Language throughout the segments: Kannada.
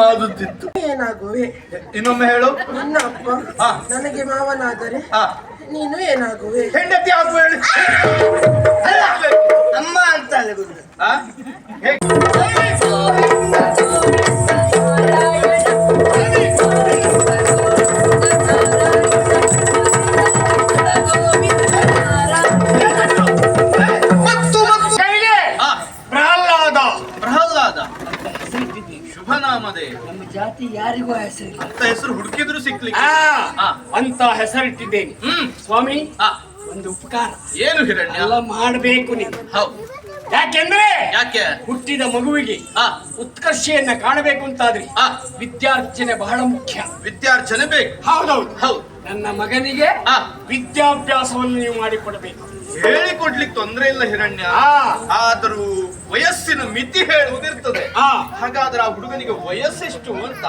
ಆಗುತ್ತಿತ್ತು. ಏನಾಗುವೆ? ಇನ್ನೊಮ್ಮೆ ಹೇಳು. ನಿನ್ನ ಅಪ್ಪ ನನಗೆ ಮಾವನಾದರೆ ನೀನು ಏನಾಗುವೆ? ಹೆಂಡತಿ ಆಗುವ ಹೇಳಿ. ಅಮ್ಮ ಅಂತ ನಮ್ಮ ಜಾತಿ ಯಾರಿಗೂ ಹೆಸರಿಲ್ಲ ಅಂತ ಹೆಸರು ಹುಡುಕಿದ್ರು ಸಿಕ್ಲಿಕ್ಕೆ ಅಂತ ಹೆಸರಿಟ್ಟಿದ್ದೇನೆ. ಸ್ವಾಮಿ ಒಂದು ಉಪಕಾರ ಏನು ಹಿರಣ್ಯ? ಎಲ್ಲ ಮಾಡಬೇಕು ನೀವು. ಹೌದು. ಯಾಕೆಂದ್ರೆ ಯಾಕೆ? ಹುಟ್ಟಿದ ಮಗುವಿಗೆ ಉತ್ಕರ್ಷೆಯನ್ನ ಕಾಣಬೇಕು ಅಂತಾದ್ರೆ ವಿದ್ಯಾರ್ಜನೆ ಬಹಳ ಮುಖ್ಯ. ವಿದ್ಯಾರ್ಜನೆ ಬೇಕು. ಹೌದೌದು ಹೌದು. ನನ್ನ ಮಗನಿಗೆ ವಿದ್ಯಾಭ್ಯಾಸವನ್ನು ನೀವು ಮಾಡಿಕೊಡಬೇಕು. ಹೇಳಿಕೊಡ್ಲಿಕ್ಕೆ ತೊಂದರೆ ಇಲ್ಲ ಹಿರಣ್ಯ. ಆದರೂ ವಯಸ್ಸಿನ ಮಿತಿ ಹೇಳುವುದಿರ್ತದೆ. ಹಾಗಾದ್ರೆ ಆ ಹುಡುಗನಿಗೆ ವಯಸ್ಸೆಷ್ಟು ಅಂತ?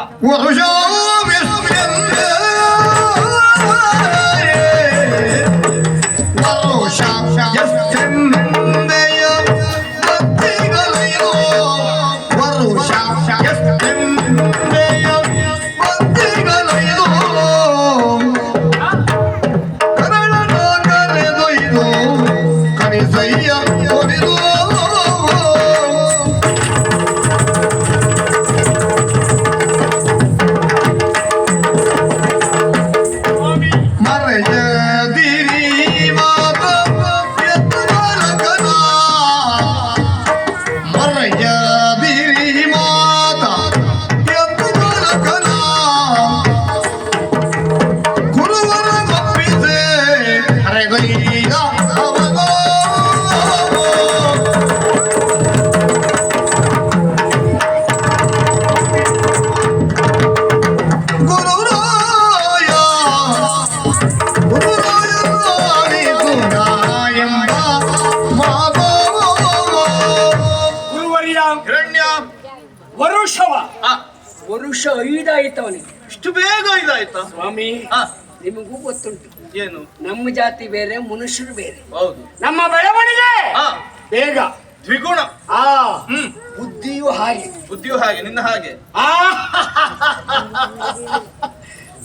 ವರುಷ 5 ಆಯ್ತವನಿಗೆ. ಇಷ್ಟು ಬೇಗ ಇದಾಯ್ತಾ? ಸ್ವಾಮಿ ನಿಮಗೂ ಗೊತ್ತುಂಟು, ಏನು ನಮ್ಮ ಜಾತಿ ಬೇರೆ ಮನುಷ್ಯರು ಬೇರೆ. ಹೌದು. ನಮ್ಮ ಬೆಳವಣಿಗೆ ಬೇಗ ದ್ವಿಗುಣ. ಬುದ್ಧಿಯೂ ಹಾಗೆ. ಬುದ್ಧಿಯೂ ಹಾಗೆ, ನಿನ್ನ ಹಾಗೆ.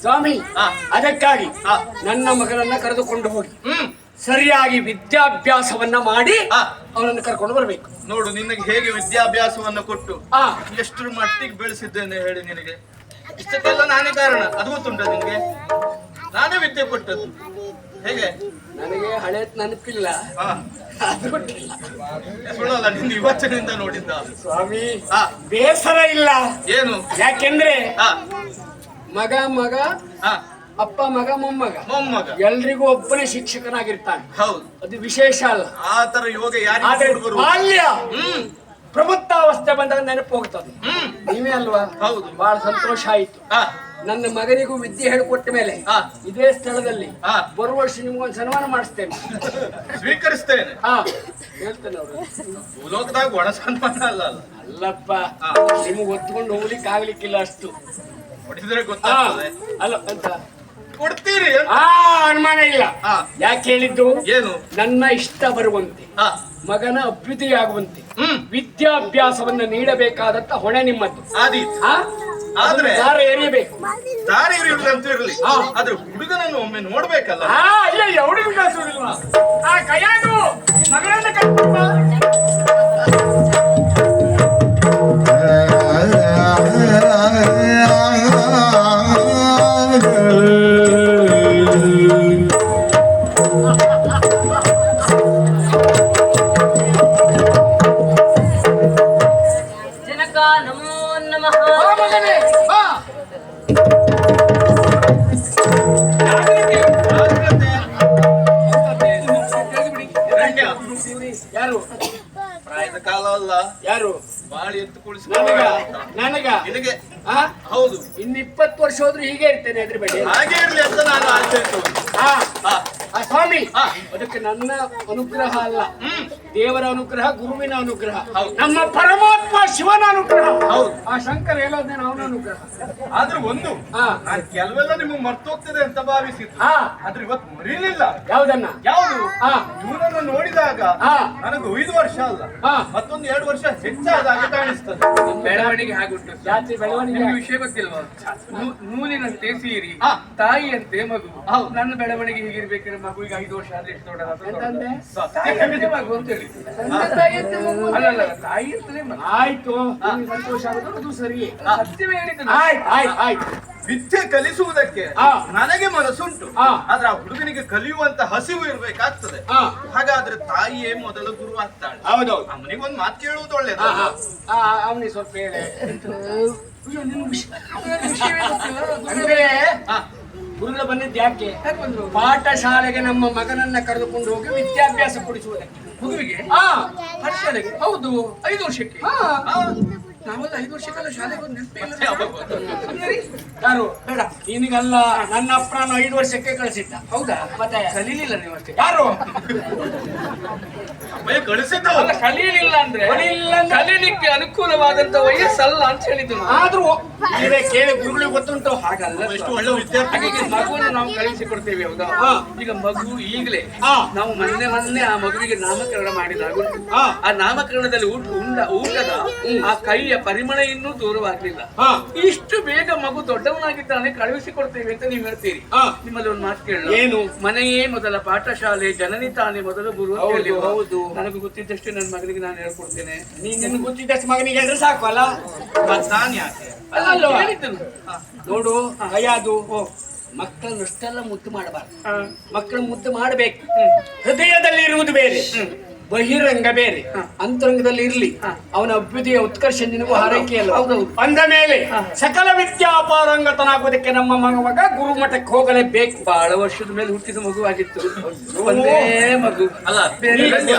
ಸ್ವಾಮಿ ಅದಕ್ಕಾಗಿ ನನ್ನ ಮಗನನ್ನ ಕರೆದುಕೊಂಡು ಹೋಗಿ ಸರಿಯಾಗಿ ವಿದ್ಯಾಭ್ಯಾಸವನ್ನ ಮಾಡಿ ಅವನನ್ನು ಕರ್ಕೊಂಡು ಬರಬೇಕು. ನೋಡು, ನಿನಗೆ ಹೇಗೆ ವಿದ್ಯಾಭ್ಯಾಸವನ್ನ ಕೊಟ್ಟು ಎಷ್ಟು ಮಟ್ಟಿಗೆ ಬೆಳೆಸಿದ್ದೇನೆ ಹೇಳಿ. ನಿನಗೆ ಇಷ್ಟಕ್ಕೆಲ್ಲ ನಾನೇ ಕಾರಣ, ಅದು ಗೊತ್ತುಂಟ ನಿನಗೆ? ನಾನೇ ವಿದ್ಯೆ ಕೊಟ್ಟದ್ದು. ಹೇಗೆ? ನನಗೆ ಹಳೆ ನೆನಪಿಲ್ಲ, ಅದು ಗೊತ್ತಿಲ್ಲ. ಸುಳ್ಳಲ್ಲ, ನಿನ್ನ ಯುವಚನೆಯಿಂದ ನೋಡಿದ್ದ. ಸ್ವಾಮಿ ಬೇಸರ ಇಲ್ಲ. ಏನು? ಯಾಕೆಂದ್ರೆ ಮಗ ಅಪ್ಪ ಮಗ ಮೊಮ್ಮಗ ಎಲ್ರಿಗೂ ಒಬ್ಬನೇ ಶಿಕ್ಷಕನಾಗಿರ್ತಾನೆ. ಹೌದು, ಅದು ವಿಶೇಷ ಅಲ್ಲ. ಆ ತರ ಯೋಗ ಯಾರಿಗೂ ಬಾಲ್ಯ ಪ್ರಬುದ್ಧಾವಸ್ಥೆ ಬಂದಾಗ ನೆನಪು ಹೋಗ್ತದೆ. ನೀವೇ ಅಲ್ವಾ? ಹೌದು. ಬಹಳ ಸಂತೋಷ ಆಯ್ತು. ನನ್ನ ಮಗನಿಗೂ ವಿದ್ಯೆ ಹೇಳಿಕೊಟ್ಟ ಮೇಲೆ ಇದೇ ಸ್ಥಳದಲ್ಲಿ ಬರುವ ವರ್ಷ ನಿಮ್ಗೊಂದು ಸನ್ಮಾನ ಮಾಡಿಸ್ತೇನೆ. ಸ್ವೀಕರಿಸ್ತೇನೆ. ಹೇಳ್ತೇನೆ. ಅವರು ಭೂಲೋಕದಾಗ ಒಣ ಸನ್ಮಾನ ಅಲ್ಲಪ್ಪ, ನಿಮ್ಗೆ ಹೊತ್ಕೊಂಡು ಹೋಗ್ಲಿಕ್ಕೆ ಆಗ್ಲಿಕ್ಕಿಲ್ಲ ಅಷ್ಟು. ಹೊಡಿಸಿದ್ರೆ ಗೊತ್ತಾಗ್ತದೆ. ಅಲ್ಲ ಅಂತ ಕೊಡ್ತೀರಿ, ಅನುಮಾನ ಇಲ್ಲ. ಯಾಕೆ ಹೇಳಿದ್ದು? ಏನು? ನನ್ನ ಇಷ್ಟ ಬರುವಂತೆ ಮಗನ ಅಭ್ಯುದಯ ಆಗುವಂತೆ ವಿದ್ಯಾಭ್ಯಾಸವನ್ನ ನೀಡಬೇಕಾದಂತ ಹೊಣೆ ನಿಮ್ಮದ್ದು. ಆದ್ರೆ ದಾರ ಎರಿಯಬೇಕು. ದಾರಿ ಅಂತ ಇರಲಿ, ಆದ್ರೆ ಹುಡುಗನನ್ನು ಒಮ್ಮೆ ನೋಡ್ಬೇಕಲ್ಲ. ಇಲ್ಲ, ಹುಡುಗ ಕಳ್ಸೋದಿಲ್ವಾ? ಕೈಯಾಗ ಮಗಳನ್ನ ಕಳ್ಸೋದಿಲ್ವಾ? ಯಾರು? ಪ್ರಾಯದ ಕಾಲ ಅಲ್ಲ. ಯಾರು? ಬಾಳಿ ಎತ್ತು ಕುಳಿಸಿ ನನಗ ನಿನಗೆ. ಹೌದು. ಇನ್ನು 20 ವರ್ಷ ಹೋದ್ರು ಹೀಗೆ ಇರ್ತೇನೆ. ಅದ್ರ ಬೇಡ, ಹಾಗೆ ಇರ್ಲಿ ಅಂತ ನಾನು ಆಚರಿಸುವುದು. ಸ್ವಾಮಿ ಅದಕ್ಕೆ ನನ್ನ ಅನುಗ್ರಹ ಅಲ್ಲ, ದೇವರ ಅನುಗ್ರಹ, ಗುರುವಿನ ಅನುಗ್ರಹ, ನಮ್ಮ ಪರಮಾತ್ಮ ಶಿವನ ಅನುಗ್ರಹ. ಹೌದು. ಆ ಶಂಕರ ಹೇಳೋದೇನು ಅವನ ಅನುಗ್ರಹ. ಆದ್ರೆ ಒಂದು ಹಾ. ನಾನು ಕೆಲವೆಲ್ಲ ನಿಮಗೆ ಮರ್ತೋಗ್ತದೆ ಅಂತ ಭಾವಿಸಿದ್ದು, ಹಾ. ಆದ್ರೆ ಇವತ್ತು ಮರೀಲಿಲ್ಲ. ಯಾವುದನ್ನ? ಯಾವುದು? ಹಾ. ಇವನನ್ನು ನೋಡಿದಾಗ ಹಾ. ನನಗೆ 5 ವರ್ಷ ಅಲ್ಲ, ಹಾ. ಮತ್ತೊಂದು 2 ವರ್ಷ ಹೆಚ್ಚಾದಾಗ ಕಾಣಿಸ್ತದೆ. ಬೆಳವಣಿಗೆ ಹಾಗುಂಟು. ಜಾತಿ ಬೆಳವಣಿಗೆ. ನಿಮ್ಗೆ ವಿಷಯ ಗೊತ್ತಿಲ್ವಾ? ನೂಲಿನಂತೆ ಸೀರಿ, ಹಾ. ತಾಯಿಯಂತೆ ಮಗು. ಹೌದು. ನನ್ನ ಬೆಳವಣಿಗೆ ಹೀಗಿರ್ಬೇಕಾದ್ರೆ ಮಗುವಿಗೆ 5 ವರ್ಷ ಆದ್ರೆ ಎಷ್ಟು ದೊಡ್ಡದಾಗ್ತದೆ? ಎಂತಂದೆ? ತಾಯಿಯಂತೆ ಮಗು ಅಂತ ಹೇಳಿ. ತಂದೆ ತಾಯಿಯಂತೆ ಮಗು. ಅಲ್ಲಲ್ಲ, ತಾಯಿಯಂತಲೇ ಮಗು. ಆಯ್ತು, ನಿಮ್ಗೆ ಸಂತೋಷ ಆಗೋದು ಅದು ಸರಿ. ಸತ್ಯವೇ ಹೇಳಿದ್ದು ನಾನು. ಆಯ್ತು. ವಿದ್ಯೆ ಕಲಿಸುವುದಕ್ಕೆ ಹಾ. ನನಗೆ ಮನಸ್ಸುಂಟು, ಹಾ. ಆದ್ರೆ ಆ ಹುಡುಗನಿಗೆ ಕಲಿಯುವಂತ ಹಸಿವು ಇರ್ಬೇಕಾಗ್ತದೆ. ಹಾ. ಹಾಗಾದ್ರೆ ತಾಯಿಯೇ ಮೊದಲ ಗುರು ಆಗ್ತಾಳೆ. ಹೌದೌದು. ಅವನಿಗೊಂದು ಮಾತು ಕೇಳುವುದು ಒಳ್ಳೇದು. ಅವನಿಗೆ ಸ್ವಲ್ಪ ಹೇಳಿ. ಅಯ್ಯೋ, ನಿಮ್ಗೆ ವಿಷಯವೇ ಗೊತ್ತಿಲ್ಲ. ಅಂದ್ರೆ ಹಾ. ಗುರುಗಳು ಬಂದಿದ್ದು ಯಾಕೆ? ಯಾಕೆ ಬಂದ್ರು? ಪಾಠಶಾಲೆಗೆ ನಮ್ಮ ಮಗನನ್ನ ಕರೆದುಕೊಂಡು ಹೋಗಿ ವಿದ್ಯಾಭ್ಯಾಸ ಕೊಡಿಸುವುದಕ್ಕೆ. ಮಗುವಿಗೆ ಹಾ. ಪಾಠಶಾಲೆಗೆ? ಹೌದು, 5 ವರ್ಷಕ್ಕೆ. ಹಾ. ನಾವೆಲ್ಲ 5 ವರ್ಷಕ್ಕೆಲ್ಲ ಶಾಲೆಗೆ ಹೋದ್ ನೆನಪೇ ಇಲ್ಲ. ಯಾರು? ಬೇಡ, ನಿನಗಲ್ಲ, ನನ್ನ ಅಪ್ಪನ 5 ವರ್ಷಕ್ಕೆ ಕಳಿಸಿದ್ದ. ಹೌದಾ? ಮತ್ತೆ ಕಲೀಲಿಲ್ಲ ನೀವು ಅಷ್ಟೇ. ಯಾರು? ಅಯ್ಯ, ಕಳಿಸಿದ್ದು ಅಲ್ಲ, ಕಲೀಲಿಲ್ಲ ಅಂದ್ರೆ ಕಲೀಲಿಲ್ಲ ಅಂದ್ರೆ? ಕಲೀಲಿಕ್ಕೆ ಅನುಕೂಲವಾದಂತ ವಯಸ್ಸಲ್ಲ ಅಂತ ಹೇಳಿದ್ದು ನಾನು. ಆದ್ರೂ ನೀವೇ ಕೇಳಿ, ಗುರುಗಳಿಗೆ ಗೊತ್ತುಂಟು. ಹಾಗಲ್ಲ, ಎಷ್ಟು ಒಳ್ಳೆ ವಿದ್ಯಾರ್ಥಿ. ಹಾಗಾಗಿ ಮಗುವನ್ನು ನಾವು ಕಳಿಸಿ ಕೊಡ್ತೇವೆ. ಹೌದಾ? ಹಾ. ಈಗ ಮಗು ಈಗಲೇ ಹಾ. ನಾವು ಮೊನ್ನೆ ಆ ಮಗುವಿಗೆ ನಾಮಕರಣ ಮಾಡಿದಾಗ ಉಂಟು. ಹಾ. ಆ ನಾಮಕರಣದಲ್ಲಿ ಊಟದ ಆ ಕೈಯ ಪರಿಮಳ ಇನ್ನೂ ದೂರವಾಗಲಿಲ್ಲ. ಹಾ. ಇಷ್ಟು ಬೇಗ ಮಗು ದೊಡ್ಡವನಾಗಿದ್ದಾನೆ, ಕಳುಹಿಸಿ ಕೊಡ್ತೇವೆ ಅಂತ ನೀವು ಹೇಳ್ತೀರಿ. ಹಾ. ನಿಮ್ಮಲ್ಲಿ ಒಂದು ಮಾತು ಕೇಳ. ಏನು? ಮನೆಯೇ ಮೊದಲ ಪಾಠಶಾಲೆ, ಜನನಿ ತಾನೇ ಮೊದಲ ಗುರು ಅಂತ ಹೌದು, ಹೇಳಿಲ್ವಾ? ಹೌದು. ನನಗೆ ಗೊತ್ತಿದ್ದಷ್ಟೇ ನನ್ನ ಮಗನಿಗೆ ನಾನು ಹೇಳ್ಕೊಡ್ತೇನೆ. ನಿನ್ನ ಗೊತ್ತಿದ್ದಷ್ಟು ಮಗನಿಗೆ ಹೇಳಿದ್ರೆ ಸಾಕು ಅಲ್ಲ? ಮತ್ತ್ ನಾನ್ ಯಾಕೆ? ಅಲ್ಲಲ್ವಾ? ಹೇಳಿದ್ದನು. ನೋಡು, ಕೈಯಾದು ಮಕ್ಕಳನ್ನು ಅಷ್ಟೆಲ್ಲ ಮುದ್ದು ಮಾಡಬಾರ್ದು. ಮಕ್ಕಳು ಮುದ್ದು ಮಾಡಬೇಕು. ಹೃದಯದಲ್ಲಿ ಇರುವುದು ಬೇರೆ, ಬಹಿರಂಗ ಬೇರೆ, ಅಂತರಂಗದಲ್ಲಿ ಇರ್ಲಿ. ಅವನ ಅಭ್ಯುದಯ ಉತ್ಕರ್ಷ ನಿನಗೂ ಹಾರೈಕೆ ಅಲ್ಲ. ಅಂದ ಮೇಲೆ ಸಕಲ ವಿದ್ಯಾಪಾರಂಗತನಾಗುವುದಕ್ಕೆ ನಮ್ಮ ಮಗ ಗುರುಮಠಕ್ಕೆ ಹೋಗಲೇಬೇಕು. ಬಹಳ ವರ್ಷದ ಮೇಲೆ ಹುಟ್ಟಿದ ಮಗು ಆಗಿತ್ತು. ಒಂದೇ ಮಗು. ಅಲ್ಲ, ಬೇರೆ ಧನ್ಯ.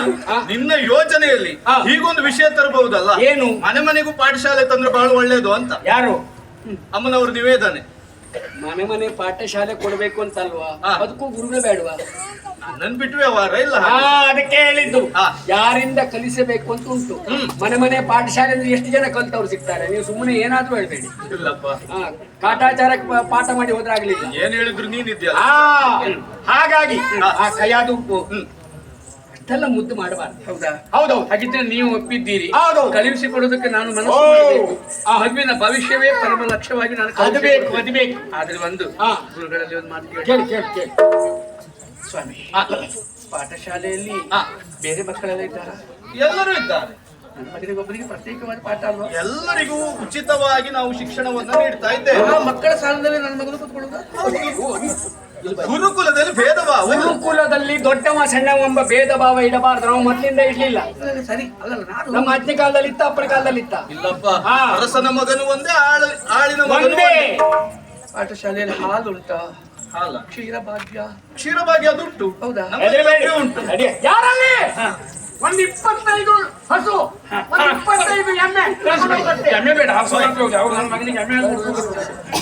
ನಿನ್ನ ಯೋಜನೆಯಲ್ಲಿ ಹಾ. ಹೀಗೊಂದು ವಿಷಯ ತರಬಹುದಲ್ಲ? ಏನು? ಮನೆ ಮನೆಗೂ ಪಾಠಶಾಲೆ ತಂದ್ರೆ ಬಹಳ ಒಳ್ಳೇದು ಅಂತ ಯಾರು? ಅಮ್ಮನವ್ರ ನಿವೇದನೆ. ಮನೆ ಪಾಠಶಾಲೆ ಕೊಡ್ಬೇಕು ಅಂತಲ್ವಾ? ಹಾ. ಅದಕ್ಕೂ ಗುರುಗಳು ಬೇಡವಾ? ನನ್ ಬಿಟ್ಟು ವ್ಯವಹಾರ ಇಲ್ಲ. ಅದಕ್ಕೆ ಹೇಳಿದ್ದು. ಹಾ. ಯಾರಿಂದ ಕಲಿಸಬೇಕು ಅಂತ ಉಂಟು. ಮನೆ ಪಾಠಶಾಲೆ ಅಂದ್ರೆ ಎಷ್ಟು ಜನ ಕಲ್ತವ್ರು ಸಿಗ್ತಾರೆ. ನೀವು ಸುಮ್ಮನೆ ಏನಾದ್ರೂ ಹೇಳ್ಬೇಡಿ. ಇಲ್ಲಪ್ಪ, ಕಾಟಾಚಾರಕ್ಕೆ ಪಾಠ ಮಾಡಿ ಹೋದ್ರಾಗ್ಲಿಲ್ಲ. ಏನ್ ಹೇಳಿದ್ರು ನೀನಿದ್ಯಲ್ಲ. ಹಾಗಾಗಿ ಹಾ. ಆ ಕೈಯಾದು ಅಷ್ಟೆಲ್ಲ ಮುದ್ದು ಮಾಡಬಾರ್ದು. ಹೌದಾ? ಹೌದೌದು. ಹಾಗಿದ್ರೆ ನೀವು ಒಪ್ಪಿದ್ದೀರಿ. ಹೌದೌದು. ಕಳುಹಿಸಿ ಕೊಡೋದಕ್ಕೆ ನಾನು ಮನಸ್ಸು ಓ. ಮಾಡಬೇಕು. ಆ ಮಗುವಿನ ಭವಿಷ್ಯವೇ ಪರಮ ಲಕ್ಷ್ಯವಾಗಿ ನಾನು ಅದು ಬೇಕು, ಅದು ಬೇಕು. ಆದ್ರೆ ಒಂದು ಹಾ. ಗುರುಗಳಲ್ಲಿ ಒಂದು ಮಾತು ಕೇಳಿ. ಕೇಳಿ. ಸ್ವಾಮಿ, ಪಾಠಶಾಲೆಯಲ್ಲಿ ಬೇರೆ ಮಕ್ಕಳೆಲ್ಲ ಇದ್ದಾರ? ಎಲ್ಲರೂ ಇದ್ದಾರೆ. ನನ್ನ ಮಗನಿಗೆ ಒಬ್ಬರಿಗೆ ಪ್ರತ್ಯೇಕವಾದ ಪಾಠ ಅಲ್ವಾ? ಎಲ್ಲರಿಗೂ ಉಚಿತವಾಗಿ ನಾವು ಶಿಕ್ಷಣವನ್ನ ನೀಡ್ತಾ ಇದ್ದೇವೆ. ಆ ಮಕ್ಕಳ ಸಾಲದಲ್ಲಿ ನನ್ನ ಮಗನು ಕೂತ್ಕೊಳ್ಳುವುದಾ? ಗುರುಕುಲದಲ್ಲಿ ಭೇದ ಭಾವ ಇಲ್ಲ. ಗುರುಕುಲದಲ್ಲಿ ದೊಡ್ಡವ ಸಣ್ಣವ ಎಂಬ ಭೇದ ಭಾವ ಇಡಬಾರ್ದು. ನಾವು ಮೊದಲಿಂದ ಇಡ್ಲಿಲ್ಲ. ಸರಿ ಅಲ್ಲಲ್ಲ, ನಾನು ನಮ್ಮ ಅಜ್ಜಿ ಕಾಲದಲ್ಲಿ ಇತ್ತ, ಅಪ್ಪನ ಕಾಲದಲ್ಲಿ ಇತ್ತ. ಇಲ್ಲಪ್ಪ, ಹಾ. ಅರಸನ ಮಗನು ಒಂದೇ, ಆಳಿನ ಮಗನು ಒಂದೇ. ಒಂದೇ. ಪಾಠಶಾಲೆಯಲ್ಲಿ ಹಾಲು ಉಂಟಾ? ಹಾಲ, ಕ್ಷೀರ ಭಾಗ್ಯ ಕ್ಷೀರಭಾಗ್ಯ ಅದುಂಟು. ಹೌದಾ? ಹೆದರಬೇಡಿ. ಉಂಟು. ನಡಿ. ಯಾರಲ್ಲಿ? ಒಂದು 25 ಹಸು, ಒಂದು 25 ಎಮ್ಮೆ. ಎಮ್ಮೆ ಬೇಡ, ಹಸು ಮಾತ್ರ ಹೌದು. ಅವ್ರು ನನ್ನ ಮಗನಿಗೆ ಎಮ್ಮೆ ಅಂತ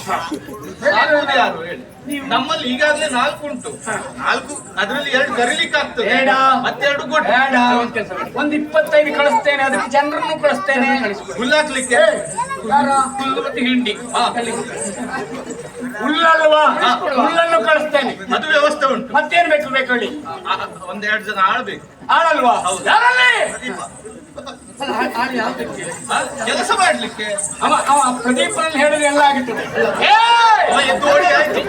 ಸಾಕುವುದು ಯಾರು ಹೇಳಿ? ನಮ್ಮಲ್ಲಿ ಈಗಾಗಲೇ 4 ಉಂಟು. 4 ಅದರಲ್ಲಿ 2 ಕರೀಲಿಕ್ಕೆ ಆಗ್ತದೆ, ಬೇಡ. ಮತ್ತೆ 2 ಗೊಡ್ಡು. ಬೇಡ. ಒಂದು 25 ಕಳಿಸ್ತೇನೆ, ಅದಕ್ಕೆ ಜನರನ್ನು ಕಳಿಸ್ತೇನೆ. ಹುಲ್ಲಾಕ್ಲಿಕ್ಕೆ ಯಾರ? ಹುಲ್ಲು ಮತ್ತು ಹಿಂಡಿ. ಹುಲ್ಲಲ್ವಾ? ಹುಲ್ಲನ್ನು ಕಳಿಸ್ತೇನೆ. ಅದು ವ್ಯವಸ್ಥೆ ಉಂಟು. ಮತ್ತೇನ್ ಬೇಕು ಹೇಳಿ? 1-2 ಜನ ಆಳ್ಬೇಕು. ಆಳಲ್ವಾ? ಯಾರಲ್ಲಿ? ಅಲ್ಲ, ಆಳು ಯಾವ್ದಕ್ಕೆ? ಕೆಲಸ ಮಾಡ್ಲಿಕ್ಕೆ. ಅವ ಪ್ರದೀಪನಲ್ಲಿ ಹೇಳಿದ್ರೆ ಎಲ್ಲ ಆಗುತ್ತದೆ. ಅವ ಎದ್ದು ಓಡಿ ಆಯ್ತು.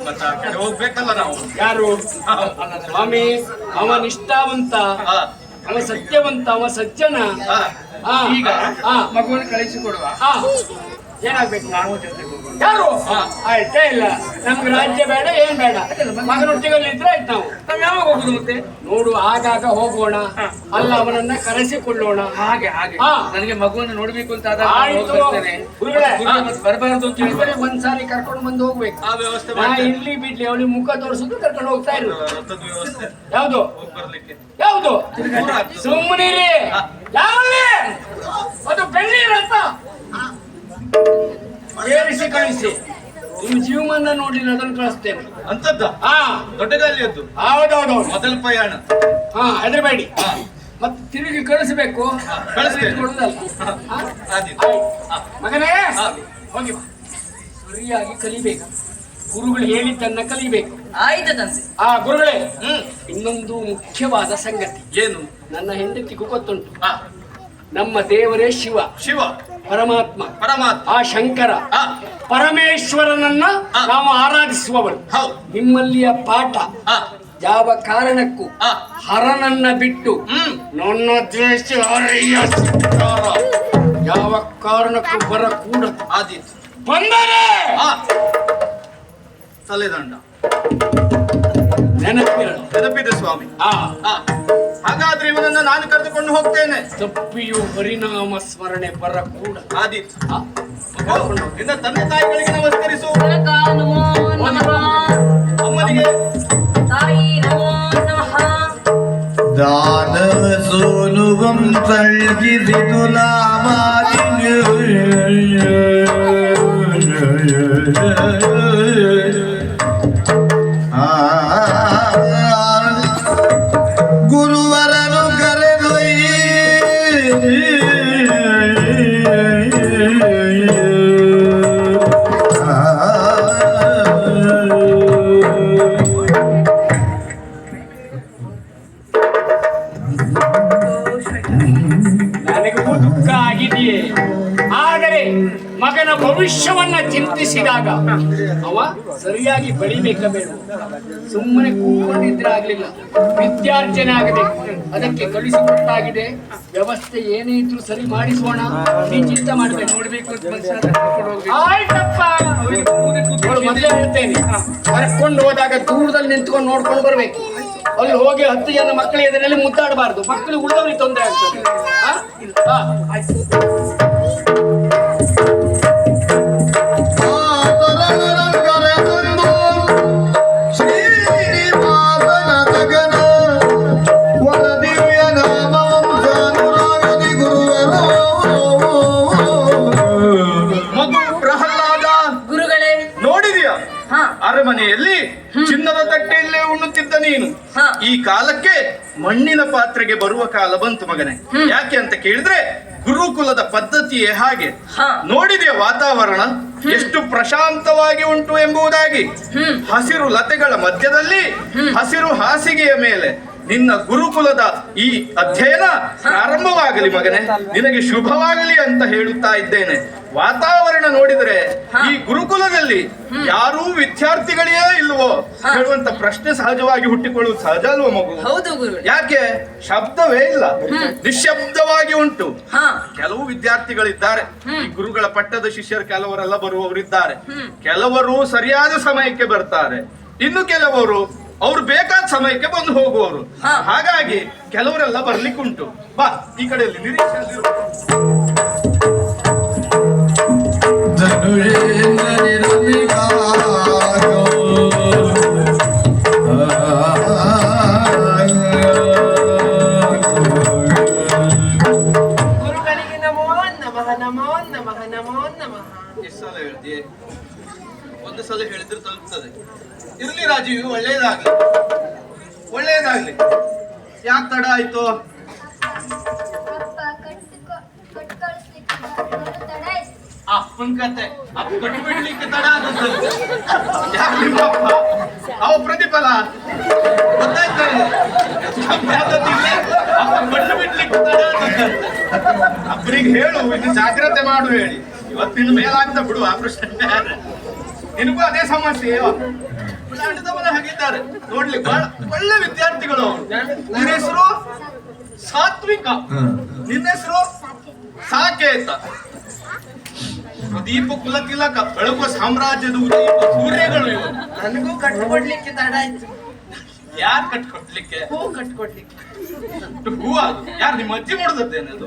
ಮತ್ತೆ ಆ ಕಡೆ ಹೋಗ್ಬೇಕಲ್ಲ ನಾವು. ಯಾರು? ಸ್ವಾಮಿ, ಅವ ನಿಷ್ಠಾವಂತ, ಹಾ. ಅವ ಸತ್ಯವಂತ, ಅವ ಸಜ್ಜನ. ಹಾ. ಈಗ ಮಗುವನ್ನು ಕಳಿಸಿಕೊಡುವ. ಏನಾಗ್ಬೇಕು? ನಾವು ಜೊತೆಗೆ ಹೋಗೋಣ. ಯಾರು? ಆಯ್ತೇ ಇಲ್ಲ. ನಮ್ಗೆ ರಾಜ್ಯ ಬೇಡ, ಏನ್ ಬೇಡ. ಮಗನೊಟ್ಟಿಗೆ ಇದ್ರೆ ಆಯ್ತು. ನಾವು ಯಾವಾಗ ಹೋಗುದು ಮತ್ತೆ? ನೋಡು, ಆಗಾಗ ಹೋಗೋಣ, ಅಲ್ಲ ಅವನನ್ನ ಕರೆಸಿಕೊಳ್ಳೋಣ. ಹಾಗೆ ಹಾ. ನನಗೆ ಮಗುವನ್ನು ನೋಡ್ಬೇಕು ಅಂತ ಆದಾಗ ನಾನು ಆಯ್ತು. ಹೋಗ್ಬರ್ತೇನೆ. ಗುರುಗಳೇ, ಮತ್ತೆ ಬರಬಾರದು ಅಂತ ಹೇಳಿದ್ರೆ ಒಂದ್ಸಾರಿ ಕರ್ಕೊಂಡು ಬಂದು ಹೋಗ್ಬೇಕು. ಆ ವ್ಯವಸ್ಥೆ ನಾ ಮಾಡ್ತೇನೆ. ಇಲ್ಲಿ ಬಿಡ್ಲಿ, ಅವಳಿಗೆ ಮುಖ ತೋರಿಸುದು ಕರ್ಕೊಂಡು ಹೋಗ್ತಾ ಇರು. ರಥದ ವ್ಯವಸ್ಥೆ ಯಾವ್ದು? ಹೋಗ್ ಬರ್ಲಿಕ್ಕೆ. ಯಾವ್ದು? ದೂರ ಆಗ್ತದೆ. ಸುಮ್ಮನಿರಿ. ಯಾವಲ್ಲಿ? ಅದು ಬೆಳ್ಳಿ ರಥ. ಏರಿಸಿ ಕಳಿಸಿ. ನಿಮ್ಮ ಜೀವಮಾನ ನೋಡ್ಲಿಲ್ಲ ಅದನ್ನು ಕಳಿಸ್ತೇನೆ. ಅಂತದ್ದ ಹಾ ದೊಡ್ಡ ಗಾಲಿಯದ್ದು ಹೌದೌದೌದು. ಮೊದಲ ಪ್ರಯಾಣ. ಹಾ ಹೆದರಬೇಡಿ. ಮತ್ತೆ ತಿರುಗಿ ಕಳಿಸ್ಬೇಕು. ಕಳಿಸ್ತೇನೆ. ಕೊಡುದಲ್ಲ. ಆದೀತು. ಮಗನೇ ಹೋಗಿ ಬಾ. ಸರಿಯಾಗಿ ಕಲಿಬೇಕು. ಗುರುಗಳು ಹೇಳಿದ್ದನ್ನ ಕಲಿಬೇಕು. ಆಯ್ತು ತಂದೆ. ಗುರುಗಳೇ, ಇನ್ನೊಂದು ಮುಖ್ಯವಾದ ಸಂಗತಿ ಏನು? ನನ್ನ ಹೆಂಡತಿಗೂ ಗೊತ್ತುಂಟು. ಆ, ನಮ್ಮ ದೇವರೇ ಶಿವ, ಶಿವ ಪರಮಾತ್ಮ, ಪರಮಾತ್ಮ, ಆ ಶಂಕರ, ಆ, ಪರಮೇಶ್ವರನನ್ನ ನಾವು ಆರಾಧಿಸುವವರು. ಹೌದು. ನಿಮ್ಮಲ್ಲಿಯ ಪಾಠ ಆ, ಯಾವ ಕಾರಣಕ್ಕೂ ಆ, ಹರನನ್ನ ಬಿಟ್ಟು ನನ್ನ ದೇಶ ಹರಿಯ ಸಿದ್ಧಾರ ಯಾವ ಕಾರಣಕ್ಕೂ ಬರಕೂಡದು. ಆದೀತು. ಬಂದರೆ ಆ, ತಲೆದಂಡ ನೆನಪಿರಲು. ನೆನಪಿದೆ ಸ್ವಾಮಿ. ಆ ಆ, ಹಾಗಾದ್ರೆ ಇವನನ್ನ ನಾನು ಕರೆದುಕೊಂಡು ಹೋಗ್ತೇನೆ. ತಪ್ಪಿಯು ಪರಿಣಾಮ ಸ್ಮರಣೆ ಬರಕೂಡ. ಆದೀತು. ನಿನ್ನ ತಂದೆ ತಾಯಿಗಳಿಗೆ ನಮಸ್ಕರಿಸು. ಕನಕ ನಮೋ ನಮಃ. ಅಮ್ಮನಿಗೆ ತಾಯಿ ನಮೋ ನಮಃ. ದಾನವ ಸೋಲುವಂ ಸಲ್ಗಿಸಿದು ಗುರುವರನು ಕರೆದೊಯ್ಯಿ ನನಗೂ ದುಃಖ ಆಗಿದೆಯೇ, ಆದರೆ ಮಗನ ಭವಿಷ್ಯವನ್ನ ಚಿಂತಿಸಿದಾಗ ಅವ ಸರಿಯಾಗಿ ಬೆಳಿಬೇಕ ಬೇಡ. ಸುಮ್ಮನೆ ಕೂತ್ಕೊಂಡಿದ್ರೆ ಆಗ್ಲಿಲ್ಲ. ವಿದ್ಯಾರ್ಜನೆ ಆಗಬೇಕು, ಅದಕ್ಕೆ ಕಳಿಸಿಕೊಟ್ಟಾಗಿದೆ. ವ್ಯವಸ್ಥೆ ಏನೇ ಇದ್ರು ಸರಿ ಮಾಡಿಸೋಣ. ನೀ ಚಿಂತೆ ಮಾಡ್ಬೇಕು. ನೋಡ್ಬೇಕು ಅಂತ ಮನುಷ್ಯ ಕರ್ಕೊಂಡು ಹೋಗ್ಬೇಕು. ಆಯ್ತಪ್ಪ, ಮೊದಲೇ ಹೇಳ್ತೇನೆ. ಕರ್ಕೊಂಡು ಹೋದಾಗ ದೂರದಲ್ಲಿ ನಿಂತ್ಕೊಂಡು ನೋಡ್ಕೊಂಡು ಬರ್ಬೇಕು. ಅಲ್ಲಿ ಹೋಗಿ 10 ಜನ ಮಕ್ಕಳ ಎದುರಲ್ಲಿ ಮುದ್ದಾಡಬಾರ್ದು. ಮಕ್ಕಳು ಉಳಿದವರಿಗೆ ತೊಂದರೆ ಆಗ್ತದೆ. ಗುರುಗಳೇ, ನೋಡಿದೀಯ? ಹಾ ಅರಮನೆಯಲ್ಲಿ ಚಿನ್ನದ ತಟ್ಟೆಯಲ್ಲೇ ಉಣ್ಣುತ್ತಿದ್ದ ನೀನು ಹಾ. ಈ ಕಾಲಕ್ಕೆ ಮಣ್ಣಿನ ಪಾತ್ರೆಗೆ ಬರುವ ಕಾಲ ಬಂತು ಮಗನೇ. ಯಾಕೆ ಅಂತ ಕೇಳಿದ್ರೆ ಗುರುಕುಲದ ಪದ್ಧತಿಯೇ ಹಾಗೆ. ಹಾ. ನೋಡಿದೆಯ ವಾತಾವರಣ ಎಷ್ಟು ಪ್ರಶಾಂತವಾಗಿ ಉಂಟು ಎಂಬುದಾಗಿ. ಹಸಿರು ಲತೆಗಳ ಮಧ್ಯದಲ್ಲಿ ಹಸಿರು ಹಾಸಿಗೆಯ ಮೇಲೆ ನಿನ್ನ ಗುರುಕುಲದ ಈ ಅಧ್ಯಯನ ಪ್ರಾರಂಭವಾಗಲಿ ಮಗನೇ. ನಿನಗೆ ಶುಭವಾಗಲಿ ಅಂತ ಹೇಳುತ್ತಾ ಇದ್ದೇನೆ. ವಾತಾವರಣ ನೋಡಿದರೆ ಈ ಗುರುಕುಲದಲ್ಲಿ ಯಾರೂ ವಿದ್ಯಾರ್ಥಿಗಳೇ ಇಲ್ವೋ ಹೇಳುವಂತ ಪ್ರಶ್ನೆ ಸಹಜವಾಗಿ ಹುಟ್ಟಿಕೊಳ್ಳುವುದು ಸಹಜ ಅಲ್ವ ಮಗು? ಹೌದು ಗುರುಗಳೇ. ಯಾಕೆ? ಶಬ್ದವೇ ಇಲ್ಲ, ನಿಶ್ಶಬ್ದವಾಗಿ ಉಂಟು. ಹಾ ಕೆಲವು ವಿದ್ಯಾರ್ಥಿಗಳಿದ್ದಾರೆ, ಈ ಗುರುಗಳ ಪಟ್ಟದ ಶಿಷ್ಯರು ಕೆಲವರೆಲ್ಲ ಬರುವವರಿದ್ದಾರೆ. ಕೆಲವರು ಸರಿಯಾದ ಸಮಯಕ್ಕೆ ಬರ್ತಾರೆ, ಇನ್ನು ಕೆಲವರು ಅವ್ರು ಬೇಕಾದ ಸಮಯಕ್ಕೆ ಬಂದು ಹೋಗುವವರು. ಹಾಗಾಗಿ ಕೆಲವರೆಲ್ಲ ಬರ್ಲಿಕ್ಕುಂಟು. ಬಾ ಈ ಕಡೆಯಲ್ಲಿ ನಿರೀಕ್ಷೆ. ಗುರುಗಳಿಗೆ ನಮೋ ನಮಃ ನಮೋ ನಮಃ ನಮೋ ನಮಃ. ಎಷ್ಟು ಸಲ ಹೇಳ್ತೀಯ? ಒಂದು ಸಲ ಹೇಳಿದ್ರೆ ತಲುಪ್ತದೆ. ಇರ್ಲಿ ರಾಜೀವ್, ಒಳ್ಳೇದಾಗ್ಲಿ ಒಳ್ಳೇದಾಗ್ಲಿ. ಯಾಕೆ ತಡ ಆಯ್ತು? ಅಪ್ಪನ ಕತೆ ಅಪ್ಪ ಕಟ್ಟು ಬಿಡ್ಲಿಕ್ಕೆ ತಡ ಆದದ್ದು. ಯಾಕೆ ನಿಮ್ಮಪ್ಪ ಅವ ಪ್ರತಿಫಲ ಗೊತ್ತಾಯ್ತಾರೆ. ಅಪ್ಪ ಕಟ್ಟು ಬಿಡ್ಲಿಕ್ಕೆ ತಡ ಆದದ್ದು. ಅಪ್ಪನಿಗೆ ಹೇಳು, ಇನ್ನು ಜಾಗ್ರತೆ ಮಾಡು ಹೇಳಿ. ಇವತ್ತಿನ ಮೇಲಾಗ್ತಾ ಬಿಡು ಆ ಪ್ರಶ್ನೆ. ನಿನಗೂ ಅದೇ ಸಮಸ್ಯೆ. ಉಳ್ಳಾಟದವರ ಹಾಗಿದ್ದಾರೆ ನೋಡ್ಲಿ, ಬಹಳ ಒಳ್ಳೆ ವಿದ್ಯಾರ್ಥಿಗಳು ಅವರು. ನಿನ್ನ ಹೆಸರು ಸಾತ್ವಿಕ, ನಿನ್ನ ಹೆಸರು ಸಾಕೇತ. ಪ್ರದೀಪ ಕುಲತಿಲಕ, ಬೆಳಗುವ ಸಾಮ್ರಾಜ್ಯದ ಉದಯ ಸೂರ್ಯಗಳು ಇವರು. ನನಗೂ ಕಟ್ಕೊಡ್ಲಿಕ್ಕೆ ತಡ ಆಯ್ತು. ಯಾರು ಕಟ್ಕೊಡ್ಲಿಕ್ಕೆ? ಹೂ ಕಟ್ಕೊಡ್ಲಿಕ್ಕೆ. ಹೂ ಅದು ಯಾರು ನಿಮ್ಮ ಅಜ್ಜಿ ಮಾಡುದದ್ದೇನದು?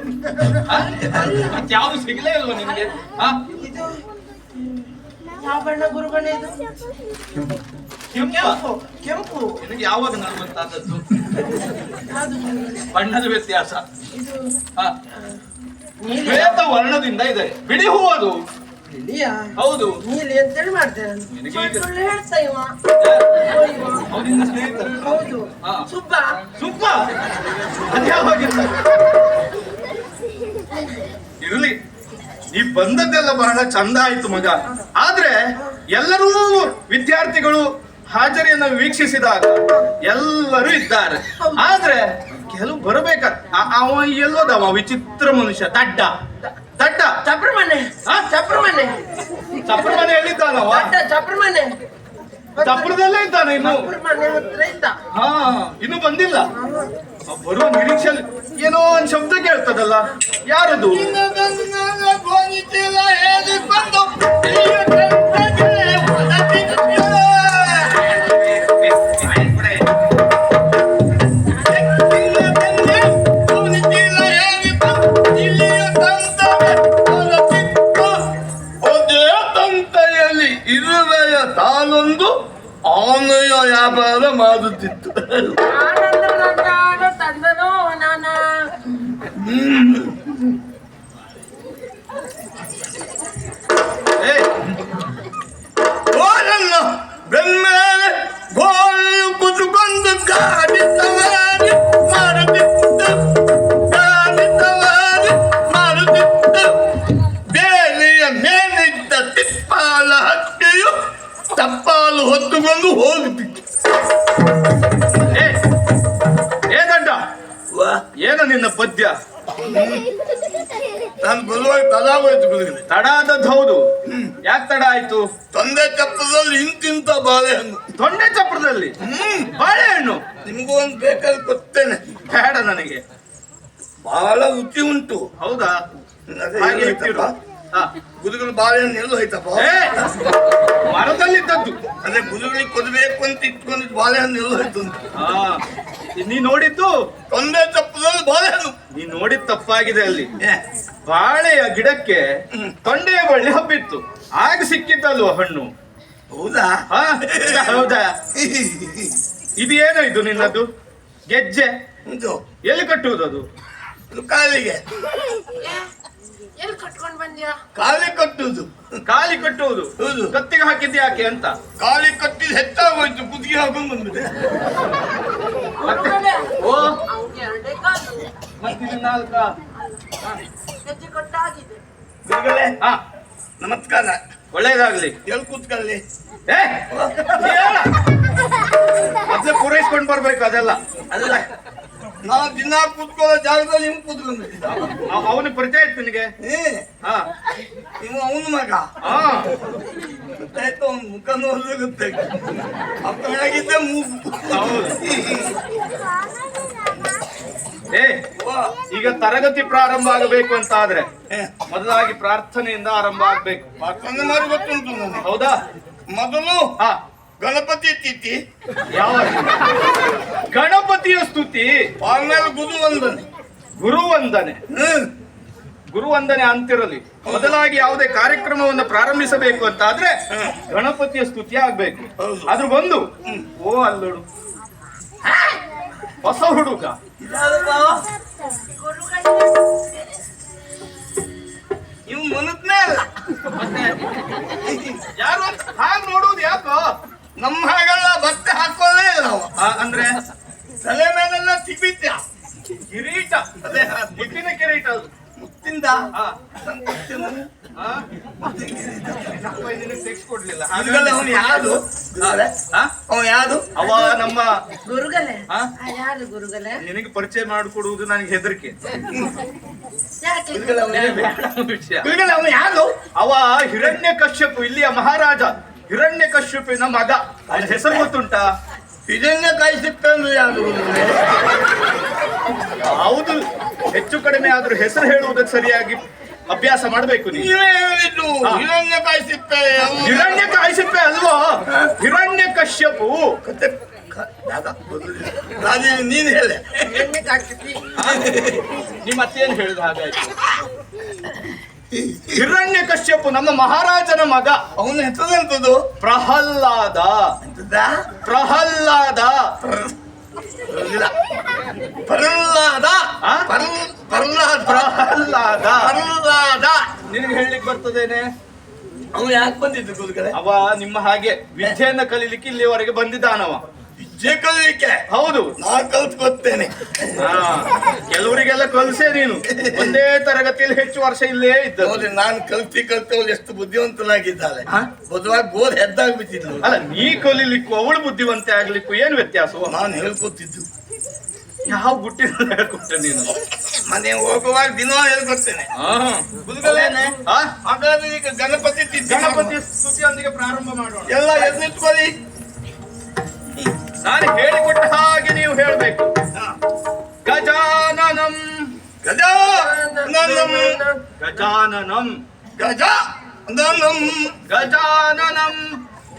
ಯಾವ್ದು ಸಿಗಲೇ ಇಲ್ವ ನಿಮ್ಗೆ? ಇದು ಯಾವ ಬಣ್ಣ ಗುರುಗಳೇ? ಇದು ಕೆಂಪು. ಕೆಂಪು. ನಿನಗೆ ಯಾವಾಗ ನಡುವಂತಹದ್ದು? ಅದು ಬಣ್ಣದ ವ್ಯತ್ಯಾಸ. ಇದು ಶ್ವೇತ ವರ್ಣದಿಂದ ಇದೆ, ಬಿಡಿ ಹೂ ಅದು. ಇಲ್ಲಿಯಾ ಹೌದು. ನೀಲಿ ಅಂತೇಳಿ ಮಾಡ್ತೇನೆ ನಿನಗೆ ಈಗ- ಸುಳ್ಳು ಹೇಳ್ತಾ ಇವ ಅವನಿಂದ ಸ್ನೇಹಿತ. ಹೌದು ಹಾ. ಸುಬ್ಬ ಸುಬ್ಬ ಅದ್ಯಾವಾಗಿಲ್ಲ. ಇರ್ಲಿ, ನೀ ಬಂದದ್ದೆಲ್ಲ ಬಹಳ ಚಂದ ಆಯ್ತು ಮಗ. ಆದ್ರೆ ಎಲ್ಲರೂ ವಿದ್ಯಾರ್ಥಿಗಳು ಹಾಜರಿಯನ್ನು ವೀಕ್ಷಿಸಿದಾಗ ಎಲ್ಲರೂ ಇದ್ದಾರೆ. ಆದ್ರೆ ಕೆಲವು ಬರಬೇಕ. ಅವ ಎಲ್ಲೋದವ ವಿಚಿತ್ರ ಮನುಷ್ಯ, ದಡ್ಡ ದಡ್ಡ ಚಪ್ರ ಮನೆ ಹಾ? ಚಪ್ರ ಮನೆ ಚಪ್ರ ಮನೆ ಎಲ್ಲಿದ್ದಾನವ? ದಡ್ಡ ಚಪ್ರ ಮನೆ ಚಪ್ರದಲ್ಲೇ ಇದ್ದಾನೆ ಇನ್ನು. ಚಪ್ರ ಮನೆ ಹತ್ರ ಇದ್ದ ಹಾ, ಇನ್ನು ಬಂದಿಲ್ಲ. ಬರುವ ನಿರೀಕ್ಷೆ ಏನೋ ಒಂದ್ ಶಬ್ದ ಕೇಳ್ತದಲ್ಲ, ಯಾರದು? ಇರುವೆಯ ತಾನೊಂದು ಆನೆಯ ವ್ಯಾಪಾರ ಮಾಡುತ್ತಿತ್ತು. ತಂದನೋ ನಾನ ಏ, ಗೋರನ್ನ ಬೆನ್ಮೇಲೆ ಗೋಳು ಕುತ್ಕೊಂಡು ಗಾಡಿ ಸವಾರಿ ಮಾಡುತ್ತಿತ್ತು, ಗಾಡಿ ಸವಾರಿ ಮಾಡುತ್ತಿತ್ತು. ಬೇಲಿಯ ಮೇಲಿದ್ದ ತಿಪ್ಪಾಲ ಹಕ್ಕಿಯು ತಪ್ಪಾಲು ಹೊತ್ತುಕೊಂಡು ಹೋಗುತ್ತಿತ್ತು. ಏ, ಏ ದಡ್ಡ, ಏನು ನಿನ್ನ ಪದ್ಯ? ನಾನು ಬರುವಾಗ ತಡಾಗೋಯ್ತು ಗುರುಗಳೇ. ತಡ ಆದದ್ದು ಹೌದು. ಯಾಕೆ ತಡ ಆಯ್ತು? ತಂದೆ ಚಪ್ಪದಲ್ಲಿ ಇಂತಿಂತ ಬಾಳೆಹಣ್ಣು. ತೊಂಡೆ ಚಪ್ರದಲ್ಲಿ ಬಾಳೆಹಣ್ಣು ನಿಮಗೂ ಒಂದು ಬೇಕಾದ್ರೆ ಕೊಡ್ತೇನೆ, ಬೇಡ ನನಗೆ. ಬಹಳ ರುಚಿ ಉಂಟು. ಹೌದಾ? ಅದೇ ಹಾಗೆ ಎಲ್ಲೋ ಇಟ್ಟಿರು. ಐತಪ್ಪ? ಹಾ. ಗುರುಗಳು ಬಾಳೆಹಣ್ಣು ಎಲ್ಲೋ ಐತಪ್ಪ? ಏ, ಮರದಲ್ಲಿದ್ದದ್ದು. ಅದೇ ಗುರುಗಳಿಗೆ ಕೊಡಬೇಕು ಅಂತ ಇಟ್ಕೊಂಡಿದ್ದು ಬಾಳೆಹಣ್ಣು ಎಲ್ಲೋ ಆಯ್ತು ಅಂತ. ಹಾ, ನೀ ನೋಡಿದ್ದು, ತಂದೆ ಚಪ್ಪದಲ್ಲಿ ಬಾಳೆಹಣ್ಣು. ನೀ ನೋಡಿದ್ ತಪ್ಪಾಗಿದೆ. ಅಲ್ಲಿ ಏ, ಬಾಳೆಯ ಗಿಡಕ್ಕೆ ತೊಂಡೆಯ ಬಳ್ಳಿ ಹಬ್ಬಿತ್ತು, ಆಗ ಸಿಕ್ಕಿದ್ದಲ್ವ ಹಣ್ಣು. ಹೌದಾ? ಹಾ, ಹೌದಾ? ಇದು ಏನೋ ಇದು ನಿನ್ನದು ಗೆಜ್ಜೆ? ಇದು ಎಲ್ಲಿ ಕಟ್ಟುವುದು ಅದು? ಇದು ಕಾಲಿಗೆ, ಎಲ್ಲಿ ಕಟ್ಕೊಂಡ್ ಬಂದ್ಯಾ ಕಾಲಿ ಕಟ್ಟುದು. ಕಾಲಿ ಕಟ್ಟುವುದು. ಹೌದು. ಕತ್ತಿಗೆ ಹಾಕಿದ್ದು ಯಾಕೆ ಅಂತ? ಕಾಲಿ ಕಟ್ಟಿದ್ ಹೆಚ್ಚಾಗೋಯ್ತು, ಕುತ್ತಿಗೆ ಹಾಕೊಂಡು ಬಂದ್ಬಿಟ್ಟೆ. ಓ, ಅವ್ನಿಗೆ ಎರಡೇ ಕಾಲು ಮತ್ತಿದು ನಾಲ್ಕ? ಹೆಜ್ಜೆ ಕೊಟ್ಟಾಗಿದೆ ಗುರುಗಳೇ ಹಾ, ನಮಸ್ಕಾರ. ಒಳ್ಳೇದಾಗ್ಲಿ. ಎಲ್ಲಿ ಕೂತ್ಕೊಳ್ಳಿ? ಏ, ಮೊದ್ಲು ಪೂರೈಸ್ಕೊಂಡು ಬರ್ಬೇಕು ಅದೆಲ್ಲ. ಅಲ್ಲ, ನಾವು ದಿನ ಕೂತ್ಕೊಳ್ಳೋ ಜಾಗದಲ್ಲಿ ನಿಮ್ಗೆ ಕೂತ್ಕೊಂಡ್ಬಿಟ್ಟಿದ್ದ. ಅವನು ಪರಿಚಯ ಇತ್ತು ನಿನಗೆ? ಹಾ, ನೀವು ಅವನು ಮಗ. ಹಾ. ಗೊತ್ತಾಯ್ತು, ಅವ್ನ ಮುಖ ನೋಡಿದ್ರೆ ಗೊತ್ತಾಯ್ತು. ಅಪ್ಪನಾಗಿದ್ದೆ ಮೂಗು. ಹೌದು. ಏ, ಈಗ ತರಗತಿ ಪ್ರಾರಂಭ ಆಗಬೇಕು ಅಂತ ಆದ್ರೆ ಮೊದಲಾಗಿ ಪ್ರಾರ್ಥನೆಯಿಂದ ಆರಂಭ ಆಗ್ಬೇಕು. ಪ್ರಾರ್ಥನೆ ಮಾಡಿ ಗೊತ್ತುಂಟು ನನಗೆ. ಹೌದಾ? ಮೊದಲು ಹಾ. ಗಣಪತಿ ತಿಥಿ, ಯಾವ? ಗಣಪತಿಯ ಸ್ತುತಿ, ಆಮೇಲೆ ಗುರುವಂದನೆ. ಗುರುವಂದನೆ. ಗುರುವಂದನೆ ಅಂತಿರಲಿ. ಮೊದಲಾಗಿ ಯಾವುದೇ ಕಾರ್ಯಕ್ರಮವನ್ನು ಪ್ರಾರಂಭಿಸಬೇಕು ಅಂತ ಆದ್ರೆ ಗಣಪತಿಯ ಸ್ತುತಿ ಆಗ್ಬೇಕು. ಹೌದು. ಅದ್ರ ಬಂದು ಓ ಅಲ್ಲೋಡು ಹೊಸ ಹುಡುಗ. ಇವ್ ಮನಸ್ನೇ ಅಲ್ಲ. ಯಾರು ಅಂತ ಹಾಗೆ ನೋಡುವುದು ಯಾಕೋ? ನಮ್ಮ ಹಾಗೆಲ್ಲ ಬಟ್ಟೆ ಹಾಕೋದೇ ಇಲ್ಲ ಅವ. ಅಂದ್ರೆ ತಲೆ ಮೇಲೆಲ್ಲ ತಿಪ್ಪಿತ್ಯ. ಕಿರೀಟ, ಅದೇ ಮುತ್ತಿನ ಕಿರೀಟ ಅದು. ಮುತ್ತಿಂದ ಹಾ. ಹಾ? ಅಪ್ಪ ನಿನಗೆ ತೆಗ್ಸ್ಕೊಡ್ಲಿಲ್ಲ. ಗುರುಗಳೇ, ಅವನು ಯಾರು? ಗುರುಗಳೇ, ಹಾ? ಅವ ಯಾರು? ಅವ ನಮ್ಮ ಗುರುಗಳೇ ಹಾ? ಯಾರು ಗುರುಗಳೇ ನಿನಗೆ ಪರಿಚಯ ಮಾಡಿಕೊಡುವುದು ನನಗೆ ಹೆದರಿಕೆ. ಯಾಕೆ ಗುರುಗಳೇ, ಅವನು ಯಾರು? ಬೇಡ ಒಂದು ವಿಷಯ. ಗುರುಗಳೇ, ಅವನು ಯಾರು? ಅವ ಹಿರಣ್ಯಕಶ್ಯಪು, ಇಲ್ಲಿಯ ಮಹಾರಾಜ ಹಿರಣ್ಯಕಶ್ಯಪಿನ ಮಗ. ಅವನ ಹೆಸರು ಗೊತ್ತುಂಟಾ? ಇದನ್ನೇ ಕಾಯಿಸಿಟ್ಟಂದ್ರೆ ಯಾರು? ಗುರುಗಳೇ, ಹೌದು, ಹೆಚ್ಚು ಕಡಿಮೆ ಆದ್ರೂ ಹೆಸರು ಹೇಳುವುದಕ್ಕೆ ಸರಿಯಾಗಿ ಅಭ್ಯಾಸ ಮಾಡಬೇಕು ನೀನು. ನೀವೇ ಹೇಳಿದ್ದು ಹಾ. ಹಿರಣ್ಯ ಕಾಯಿಸಿಟ್ಟೆ. ಹಿರಣ್ಯ ಕಾಯಿಸಿಪ್ಪೆ ಅಲ್ವೋ? ಹಿರಣ್ಯ ಕಶ್ಯಪು. ನೀನು ಹೇಳ. ಎಣ್ಣೆ ಕಾಕ್ತಿದ್ದಿ ನಿಮ್ಮ ಮತ್ತೇನು ಹೇಳಿದ ಹಾಗಾಯ್ತು. ಹಿರಣ್ಯ ಕಶ್ಯಪು ನಮ್ಮ ಮಹಾರಾಜನ ಮಗ. ಅವನ ಹೆಸರೆಂತದ್ದು? ಪ್ರಹ್ಲಾದ. ಪ್ರಹ್ಲಾದ. ಪ್ರಹ್ಲಾದ. ಆ? ಪ್ರಹ್ಲಾದ. ಪ್ರಹ್ಲಾದ. ಪ್ರಹ್ಲಾದ. ನಿನಗೆ ಹೇಳಲಿಕ್ಕೆ ಬರ್ತದೇನೆ? ಅವನು ಯಾಕೆ ಬಂದಿದ್ದು ಗುರುಗಳೇ? ಅವ ನಿಮ್ಮ ಹಾಗೆ ವಿದ್ಯೆಯನ್ನ ಕಲೀಲಿಕ್ಕೆ ಇಲ್ಲಿವರೆಗೆ ಬಂದಿದ್ದಾನವ. ವಿದ್ಯೆ ಕಲಿಲಿಕ್ಕೆ ಹೌದು. ನಾನು ಕಲ್ತ್ಕೊತ್ತೇನೆ. ಹಾ, ಕೆಲವರಿಗೆಲ್ಲ ಕಲ್ಸೆ ನೀನು. ಒಂದೇ ತರಗತಿಯಲ್ಲಿ ಹೆಚ್ಚು ವರ್ಷ ಇಲ್ಲೇ ಇದ್ದ. ನೋಡ್ರಿ, ನಾನು ಕಲ್ತಿ ಅವಳು ಎಷ್ಟು ಬುದ್ಧಿವಂತನಾಗಿದ್ದಾಳೆ. ಬುಧವಾಗಿ ಗೋದ್ ಹೆದ್ದಾಗ್ಬಿಟ್ಟಿದ್ಲು. ಅಲ್ಲ, ನೀ ಕಲೀಲಿಕ್ಕೂ ಅವಳು ಬುದ್ಧಿವಂತೆ ಆಗ್ಲಿಕ್ಕೂ ಏನು ವ್ಯತ್ಯಾಸ? ನಾನು ಹೇಳ್ಕೊತಿದ್ದು ಯಾವ ಗುಟ್ಟಿನಲ್ಲಿ ಹೇಳ್ಕೊಟ್ಟೆ ನೀನು? ಮನೆ ಹೋಗುವಾಗ ದಿನ ಹೇಳ್ಕೊಡ್ತೇನೆ. ಗುರುಗಳೇನೆ, ಹಾಗಾದ್ರೆ ಈಗ ಗಣಪತಿ ಗಣಪತಿ ಸ್ತುತಿಯೊಂದಿಗೆ ಪ್ರಾರಂಭ ಮಾಡೋಣ. ಎಲ್ಲ ಎದ್ದು ನಿಂತ್ಕೊಳ್ಳಿ. ನಾನು ಹೇಳಿಕೊಟ್ಟ ಹಾಗೆ ನೀವು ಹೇಳ್ಬೇಕು. ಗಜಾನನಂ ಗಜಾನನಂ ಗಜಾನನಂ ಗಜಾನನಂ ಗಜಾನನಂ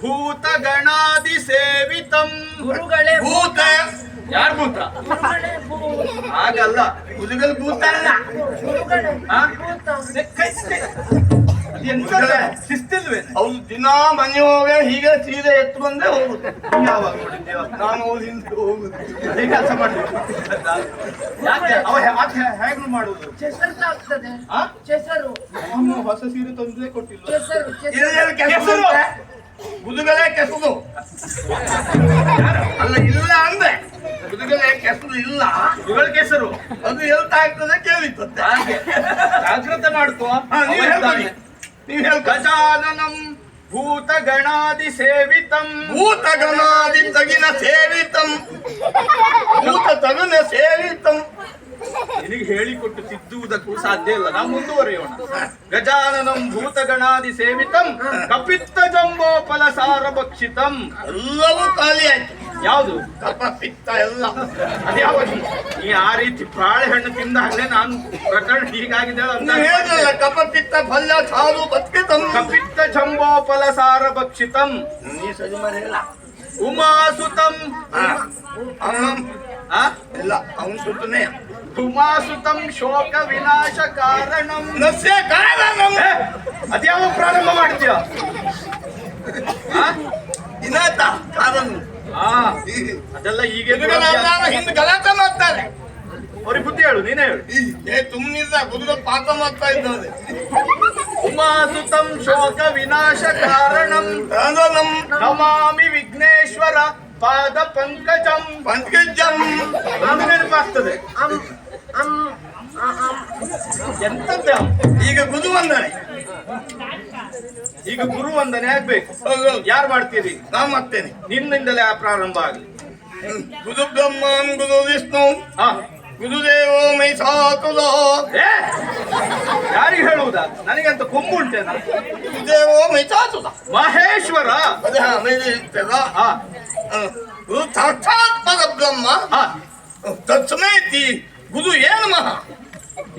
ಭೂತ ಗಣಾದಿ ಸೇವಿತಂ. ಗುರುಗಳೇ ಭೂತ. ಯಾರು ಭೂತ? ಗುರುಗಳೇ ಹಾಗಲ್ಲ, ಗುರುಗಳು ಭೂತ ಅಲ್ಲ. ಗುರುಗಳೇ ಆ? ಎಂತದೆ? ಶಿಸ್ತಿಲ್ವೇ? ಅವ್ರು ದಿನ ಮನೆ ಹೋಗ ಹೀಗೆ ಸೀರೆ ಎತ್ತು ಬಂದೇ ಹೋಗುದು. ನೀನ್ ಯಾವಾಗ ನೋಡಿದ್ಯಾ? ನಾನು ಅವ್ರ ಹಿಂದೆ ಹೋಗುದು. ಅದೇ ಕೆಲಸ ಮಾಡ್ಬೇಕು. ಯಾಕೆ ಅವ ಹೇಗೆ ಮಾಡುದು? ಕೆಸರು ಆ? ಕೆಸರು ಅಮ್ಮ ಹೊಸ ಸೀರೆ ತಂದೇ ಕೊಟ್ಟಿಲ್ಲ. ಕೆಸರು ಇಲ್ಲೆಲ್ಲ ಕೆಸರು ಅಂತೆ. ಗುದುಗಲೇ ಕೆಸರು ಅಲ್ಲ, ಇಲ್ಲ ಅಂದೆ. ಗುದುಗಲೇ ಕೆಸರು ಇಲ್ಲ. ಇಗಳ ಕೆಸರು ಅದು ಎಲ್ತ ಆಗ್ತದೆ ಕೇಳಿತ್ತಂತೆ. ಹಾಗೆ ಜಾಗ್ರತೆ ಮಾಡ್ಕೋ. ನೀವು ಹೇಳ್ಕೊಳ್ಳಿ. ನೀವು ಹೇಳ್ ಗಜಾನನಂ ಭೂತ ಗಣಾದಿ ಸೇವಿತಂ. ಭೂತ ಗಣಾದಿ ತಗಿನ ಸೇವಿತಂ. ಭೂತ ತಗುನ ಸೇವಿತಂ. ನಿನಗೆ ಹೇಳಿಕೊಟ್ಟು ತಿದ್ದುವುದಕ್ಕೂ ಸಾಧ್ಯ ಇಲ್ಲ. ನಾವು ಮುಂದುವರಿಯೋಣ. ಗಜಾನನಂ ಭೂತ ಗಣಾದಿ ಸೇವಿತಂ ಕಪಿತ್ತ ಜಂಬೋ ಫಲಸಾರ ಭಕ್ಷಿತಂ. ಎಲ್ಲವೂ ಖಾಲಿ ಆಯ್ತು. ಯಾವುದು? ಕಪ ಪಿತ್ತ ಎಲ್ಲ. ಅದ್ಯಾವ? ನೀ ಆ ರೀತಿ ಬಾಳೆಹಣ್ಣು ತಿಂದಾಗಲೇ ನಾನು ಪ್ರಕರಣ ಹೀಗಾಗಿದೆ ಅಂತ. ನೀವು ಹೇಳಿದ್ರಲ್ಲ, ಕಪ ಪಿತ್ತ ಫಲ ಸಾರು ಭಕ್ಷಿತಂ. ಕಪಿತ್ತ ಜಂಬೋ ಫಲಸಾರ ಭಕ್ಷಿತಂ ನೀ ಸರಿ ಮಾಡಿ ಹೇಳ. ಉಮಾಸುತಂ. ಆ? ಇಲ್ಲ, ಅವನು ಸುತ್ತನೆ ಉಮಾಸುತಂ ಶೋಕ ವಿನಾಶ ಕಾರಣಂ. ನಸ್ಯ ಕಾರಣಂ. ಅದ್ಯಾವ ಪ್ರಾರಂಭ ಮಾಡ್ತೀಯ? ಇನ್ನಾಯ್ತಾ ಕಾರಣ? ಅದೆಲ್ಲ ಈಗ ಹಿಂದೆ ಗಲಾಟೆ ಮಾಡ್ತಾರೆ. ಅವ್ರಿಗೆ ಬುದ್ಧಿ ಹೇಳು, ನೀನೇ ಹೇಳು. ತುಮ್ನಿಂದ ಗುರುಗ ಪಾಠ ಮಾಡ್ತಾ ಇದ್ದಾರೆ. ಉಮಾಸುತಂ ಶೋಕ ವಿನಾಶ ಕಾರಣಂ ನಮಾಮಿ ವಿಘ್ನೇಶ್ವರ ಪಾದ ಪಂಕಜಂ. ಪಂಕಜಂ ಅದು ನೆನಪಾಗ್ತದೆ. ಎಂತದ್ದ? ಈಗ ಗುರುವಂದನೆ. ಈಗ ಗುರು ವಂದನೆ ಆಗ್ಬೇಕು. ಯಾರು ಮಾಡ್ತೀರಿ? ನಾ ಮಾಡ್ತೇನೆ. ನಿನ್ನಿಂದಲೇ ಆ ಪ್ರಾರಂಭ ಆಗಲಿ. ಗುರು ಬ್ರಹ್ಮನ್ ಗುರು ವಿಷ್ಣು ಹಾ, ಗುರುದೇವೋ ಮೈಸಾತುದ. ಯಾರಿಗೆ ಹೇಳುವುದಾ? ನನಗಂತ ಕೊಂಬು ಉಂಟೇನ? ಗುರುದೇವೋ ಮೈಸಾತುದ ಮಹೇಶ್ವರ. ಅದೇ ಮೇಲೆ ಇರ್ತದ. ಹಾ ಗುರು ಸಾಕ್ಷಾತ್ ಪರಬ್ರಹ್ಮ. ಹಾ, ತಸ್ಮೈತಿ ಗುರು ಏನು ಮಹ.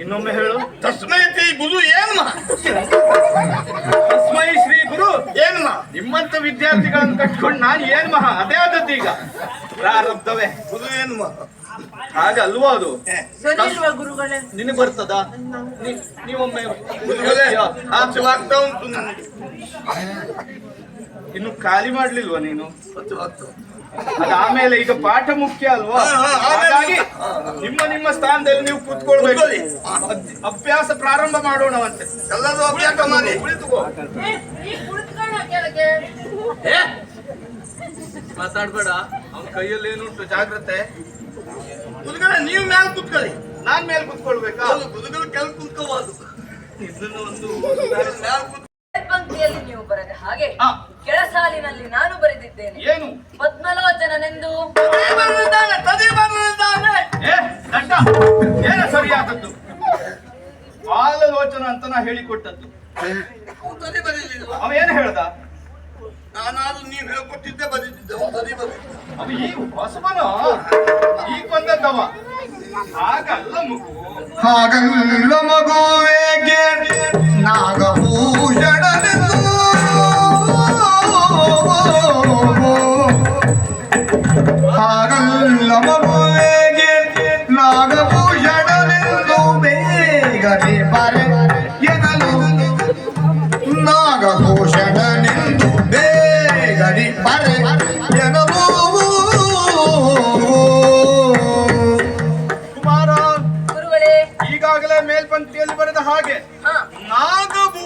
ಇನ್ನೊಮ್ಮೆ ಹೇಳು. ತಸ್ಮೈತಿ ಗುರು ಏನು ಮಹ. ತಸ್ಮೈ ಶ್ರೀ ಗುರು ಏನು ಮಹ. ನಿಮ್ಮಂತ ವಿದ್ಯಾರ್ಥಿಗಳನ್ನು ಕಟ್ಕೊಂಡು ನಾನು ಏನ್ ಮಹಾ? ಅದೇ ಆದದ್ದು ಈಗ ಪ್ರಾರಬ್ಧವೇ. ಗುರು ಏನು ಮಹ. ಹಾಗಲ್ವಾ ಅದು? ಸರಿ ಇಲ್ವಾ ಗುರುಗಳೇ? ನಿನಗೆ ಬರ್ತದ? ನೀವೊಮ್ಮೆ ಗುರುಗಳೇ, ಹಚ್ಚುವಾಗ್ತಾ ಉಂಟು ನನಗೆ. ಇನ್ನು ಖಾಲಿ ಮಾಡ್ಲಿಲ್ವಾ ನೀನು? ಹಚ್ಚುವಾಗ್ತಾ. ಅದಾದ್ಮೇಲೆ ಈಗ ಪಾಠ ಮುಖ್ಯ ಅಲ್ವಾ? ಆಮೇಲೆ ಹಾಗಾಗಿ ನಿಮ್ಮ ಸ್ಥಾನದಲ್ಲಿ ನೀವು ಕೂತ್ಕೊಳ್ಬೇಕು. ಅಭ್ಯಾಸ ಪ್ರಾರಂಭ ಮಾಡೋಣವಂತೆ. ಎಲ್ಲರೂ ಅಭ್ಯಾಸ ಮಾಡಿ. ಕುಳಿತುಕೋ. ಕುಳಿತುಕೊಳ್ಳೋ ಕೆಳಗೆ. ಮಾತಾಡ್ಬೇಡ. ಅವನ ಕೈಯಲ್ಲಿ ಏನುಂಟು, ಜಾಗ್ರತೆ. ಗುರುಗಳೇ, ನೀವು ಮ್ಯಾಲ ಕೂತ್ಕೊಳ್ಳಿ. ನಾನ್ ಮೇಲೆ ಕೂತ್ಕೊಳ್ಬೇಕಾ? ಗುರುಗಳು ಕೆಳಗೆ ಕೂತ್ಕೋಬಾರ್ದು. ಇದನ್ನು ಒಂದು ಮ್ಯಾಲ ಕೂತ್ ಪಂಕ್ತಿಯಲ್ಲಿ ನೀವು ಬರೆದ ಹಾಗೆ ಆ. ಕೆಳ ಸಾಲಿನಲ್ಲಿ ನಾನು ಬರೆದಿದ್ದೇನೆ. ಏನು? ಪದ್ಮಲೋಚನನೆಂದು. ತದಿ ಬಂದಿದ್ದಾನೆ. ಏ ದಡ್ಡ, ಏನ ಸರಿಯಾದದ್ದು? ಬಾಲಲೋಚನ ಅಂತ ನಾ ಹೇಳಿಕೊಟ್ಟದ್ದು. ತದಿ ಬರಲಿಲ್ಲ. ಅವ ಏನು ಹೇಳ್ದ? ನಾನಾದ್ರೂ ನೀವು ಹೇಳ್ಕೊಟ್ಟಿದ್ದೆ ಬದಿದ್ದೆ. ತದಿ ಬರಲಿಲ್ಲ. ಅವ ಈಗ ಹೊಸಬನ, ಈಗ ಬಂದದ್ದವ. ಹಾಗಲ್ಲ ಮಗು. ಹಾಗಲ್ಲ ಮಗುವೇಗೆ ನಾಗಭೂಷಣನೆಂದು ಹಾಗಲ್ಲ ಮಗುವೇಗೆ ನಾಗಭೂಷಣನೆಂದು ಬೇಗನೆ ಬರೆ ಎನ್ನಲು ನಾಗಭೂಷಣನೆಂದು ಬೇಗನೆ ಬರೆ ಎನ್ನಲು ಕುಮಾರ, ಗುರುಗಳೇ. ಈಗಾಗಲೇ ಮೇಲ್ಪಂಕ್ತಿಯಲ್ಲಿ ಬರೆದ ಹಾಗೆ ಹಾ.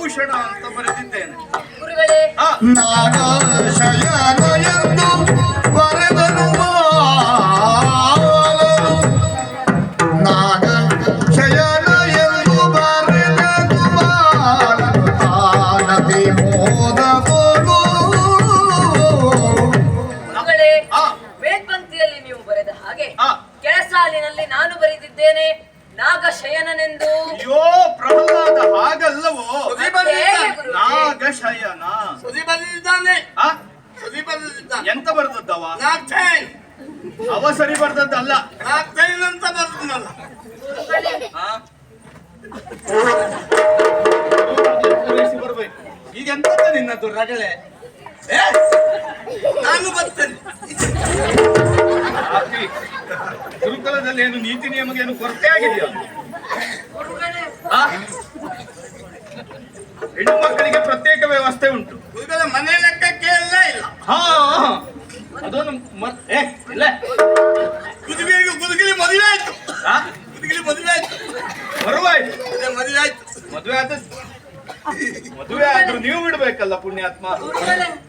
ಭೂಷಣ ಅಂತ ಬರೆದಿದ್ದೇನೆ. ಗುರುಗಳೇ ಆ ನಾಗಶಯನ ಎಂದು ಬರೆದನು ಬಾಲನು. ನಾಗಶಯನ ಎಂದು ಬರೆದನು ಬಾಲನು. ತಾನತಿ ಮೋದವನು. ಗುರುಗಳೇ ಆ. ವೇದಪಂಕ್ತಿಯಲ್ಲಿ ನೀವು ಬರೆದ ಹಾಗೆ ಆ. ಕೆಳಸಾಲಿನಲ್ಲಿ ನಾನು ಬರೆದಿದ್ದೇನೆ ನಾಗಶಯನನೆಂದು. ಅಯ್ಯೋ ಪ್ರಹ್ಲಾದ, ಹಾಗಲ್ಲವೋ? ಹೇಗೆ ಗುರುಗಳೇ? ನಾಗಶಯನ. ಸುದಿ ಬಂದಿದ್ದಾನೆ, ಆ ಸುದಿ ಬಂದಿದ್ದಾನೆ. ಎಂತ ಬರ್ದದ್ದವ? ನಾಗ್ತೇನ್ ಅವ ಸರಿ ಬರ್ದದ್ದಲ್ಲ. ನಾಗ್ತೇನ್ ಅಂತ ಬರ್ದನಲ್ಲ. ಆ? ಪೂರೈಸಿ ಬರ್ಬೇಕು. ಈಗ ಎಂತದ್ದು ನಿನ್ನದು ರಗಳೆ? ಏ, ನಾನು ಬರ್ತೇನೆ. ಆಪಿ, ಗುರುಕುಲದಲ್ಲಿ ಏನು ನೀತಿ ನಿಯಮಗೆ ಏನು ಕೊರತೆ ಆಗಿದೆಯಾ? ಆ? ಹೆಣ್ಣು ಮಕ್ಕಳಿಗೆ ಪ್ರತ್ಯೇಕ ವ್ಯವಸ್ಥೆ ಉಂಟು. ಗುರುಗಳ ಮನೆ ಲೆಕ್ಕಕ್ಕೆ ಎಲ್ಲ ಇಲ್ಲ. ಹಾ ಅದೊಂದು ಇಲ್ಲ. ಗುದುಗಿಲಿ ಮದುವೆ ಆಯ್ತು. ಆ? ಗುದುಗಿಲಿ ಮದುವೆ ಆಯ್ತು. ಬರುವಾಯ್ತು. ಅದೇ ಮದುವೆ ಆಯ್ತು. ಮದುವೆ ಆದ್ರೂ ನೀವು ಬಿಡ್ಬೇಕಲ್ಲ ಪುಣ್ಯಾತ್ಮ.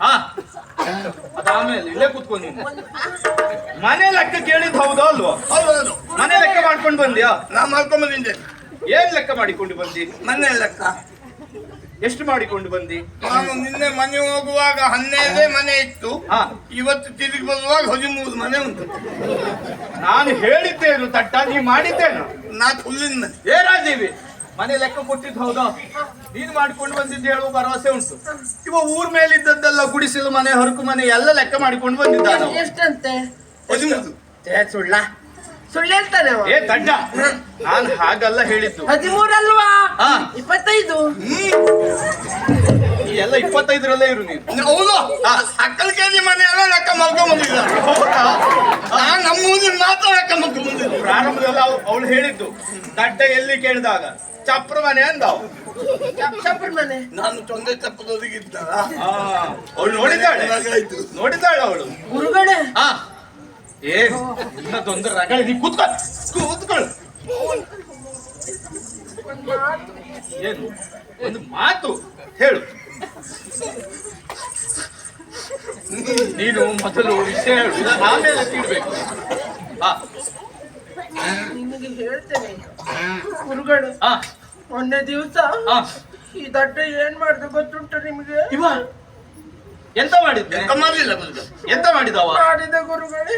ಹಾ ಅದಾದ್ಮೇಲೆ ಇಲ್ಲೇ ಕೂತ್ಕೊಂಡು ನೀನು ಮನೆ ಲೆಕ್ಕ ಕೇಳಿದ್ ಹೌದೋ ಅಲ್ವೋ? ಹೌದು, ಮನೆ ಲೆಕ್ಕ ಮಾಡ್ಕೊಂಡು ಬಂದ್ಯಾ? ನಾ ಮಾಡ್ಕೊಂಡ್ ಬಂದಿದ್ದೆ. ಏನ್ ಲೆಕ್ಕ ಮಾಡಿಕೊಂಡು ಬಂದಿ? ಮನೆ ಲೆಕ್ಕ. ಎಷ್ಟು ಮಾಡಿಕೊಂಡು ಬಂದಿ? ನಾನು ನಿನ್ನೆ ಮನೆ ಹೋಗುವಾಗ 12 ಮನೆ ಇತ್ತು. ಹಾ ಇವತ್ತು ತಿರುಗಿ ಬರುವಾಗ 13 ಮನೆ ಉಂಟು. ನಾನು ಹೇಳಿದ್ದೇನು ತಟ್ಟ, ನೀ ಮಾಡಿದ್ದೇನು? ನಾ ಹುಲ್ಲಿನ ಮನೆ. ಏ ರಾಜೀವಿ, ಮನೆ ಲೆಕ್ಕ ಕೊಟ್ಟಿದ್ದು ಹೌದಾ? ನೀನು ಮಾಡ್ಕೊಂಡು ಬಂದಿದ್ದು ಹೇಳುವ ಭರವಸೆ ಉಂಟು. ಇವ ಊರ್ ಮೇಲಿದ್ದದ್ದೆಲ್ಲ ಗುಡಿಸಲು ಮನೆ, ಹೊರಕು ಮನೆ ಎಲ್ಲ ಲೆಕ್ಕ ಮಾಡಿಕೊಂಡು ಬಂದಿದ್ದ. ಎಷ್ಟಂತೆ? 13. ಸುಳ್ಳ ಸುಳ್ಳು ಹೇಳ್ತಾನೆ ಅವ. ಏ ದಡ್ಡ, ನಾನು ಹಾಗಲ್ಲ ಹೇಳಿದ್ದು. 13 ಅಲ್ವಾ? ಹಾ 25. ಈ ಎಲ್ಲ 25ರಲ್ಲೇ ಇರು ನೀನು. ಹೌದು, ಅಕ್ಕಲ್ ಕೆಜಿ ಮನೆ ಎಲ್ಲ ಲೆಕ್ಕ ಮಾಡ್ಕೊಂಡ್ ಬಂದಿದ್ದ. ಹೌದಾ? ನಾನ್ ನಮ್ಮ ಊರಿನ ಮಾತ್ರ ಲೆಕ್ಕ ಮಾಡ್ಕೊಂಡ್ ಬಂದಿದ್ದ. ಪ್ರಾರಂಭದಲ್ಲಿ ಅವಳು ಹೇಳಿದ್ದು ದಡ್ಡ ಎಲ್ಲಿ ಕೇಳಿದಾಗ ಚಪ್ರ ಮನೆ ಅಂದ. ಚಪ್ಪರ್ ಮನೆ. ನಾನು ತೊಂದರೆ ತಪ್ಪದೊದಗಿದ್ದಲ್ಲ. ಅವಳು ನೋಡಿದ್ದಾಳೆ, ಆಯ್ತು. ನೋಡಿದ್ದಾಳೆ ಅವಳು. ಗುರುಗಳೇ ಹಾ ಏ ಇನ್ನೊಂದು ರಗಳೆ, ನೀ ಕೂತ್ಕೊಳ್ಳು. ಏನು ಒಂದು ಮಾತು ಹೇಳು. ನೀನು ಮೊದಲು ವಿಷಯ ಹೇಳು, ಆಮೇಲೆ ತಿಳ್ಬೇಕು. ಹಾ ನಿನಗೆ ಹೇಳ್ತೇನೆ ಗುರುಗಳು. ಹಾ ಮೊನ್ನೆ ದಿವಸ ಹಾ ಈ ದಡ್ಡ ಏನ್ ಮಾಡ್ದ ಗೊತ್ತುಂಟು ನಿಮಗೆ? ಇವ ಎಂತ ಮಾಡಿದ್ದೆ? ಲೆಕ್ಕ ಮಾಡ್ಲಿಲ್ಲ ಗುರುಗಳು. ಎಂತ ಮಾಡಿದವ? ಮಾಡಿದ ಗುರುಗಳೇ.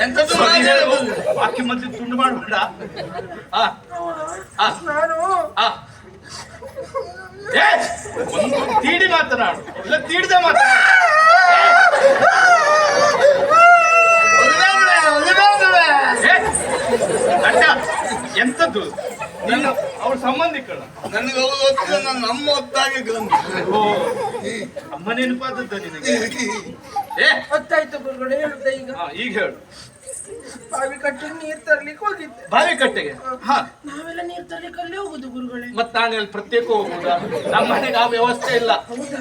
ಎಂತದ್ದು ಸರಿ ಮಾಡಿಲ್ಲ ಹೇಳು. ಗುರುಗಳು. ಬಾಕಿ ಮತ್ತೆ ತುಂಡು ಮಾಡಬೇಡ. ಹಾ ಹಾ ನಾನು ಹಾ ಏ ಒಂದು ತೀಡಿ ಮಾತನಾಡು, ಇಲ್ಲ ತೀಡಿದ ಮಾತನಾಡು. ಏ, ಅಡ್ಡ ಎಂತದ್ದು? ನೀನು ಅವಳ ಸಂಬಂಧಿಕಳು. ನನಗೆ ಅವ್ರು ಗೊತ್ತಿಲ್ಲ, ನನ್ನ ಅಮ್ಮ ಹೊತ್ತಾಗಿ ಗಂಡು. ಓ ಅಮ್ಮ ನೆನಪಾದದ್ದ ನಿನಗೆ? ಏ ಗೊತ್ತಾಯ್ತು ಗುರುಗಳೇ. ಹೇಳುದ ಈಗ? ಹಾ ಈಗ ಹೇಳು. ಬಾವಿ ಕಟ್ಟಿ ನೀರ್ ತರ್ಲಿಕ್ಕೆ ಹೋಗಿದ್ದೆ. ಬಾವಿ ಕಟ್ಟೆಗೆ? ಹಾ ನಾವೆಲ್ಲ ನೀರ್ ತರ್ಲಿಕ್ಕೆ ಅಲ್ಲೇ ಹೋಗುದು ಗುರುಗಳೇ. ಮತ್ ನಾನು ಅಲ್ಲಿ ಪ್ರತ್ಯೇಕ ಹೋಗುದಾ? ನಮ್ಮ ಮನೆಗೆ ಆ ವ್ಯವಸ್ಥೆ ಇಲ್ಲ,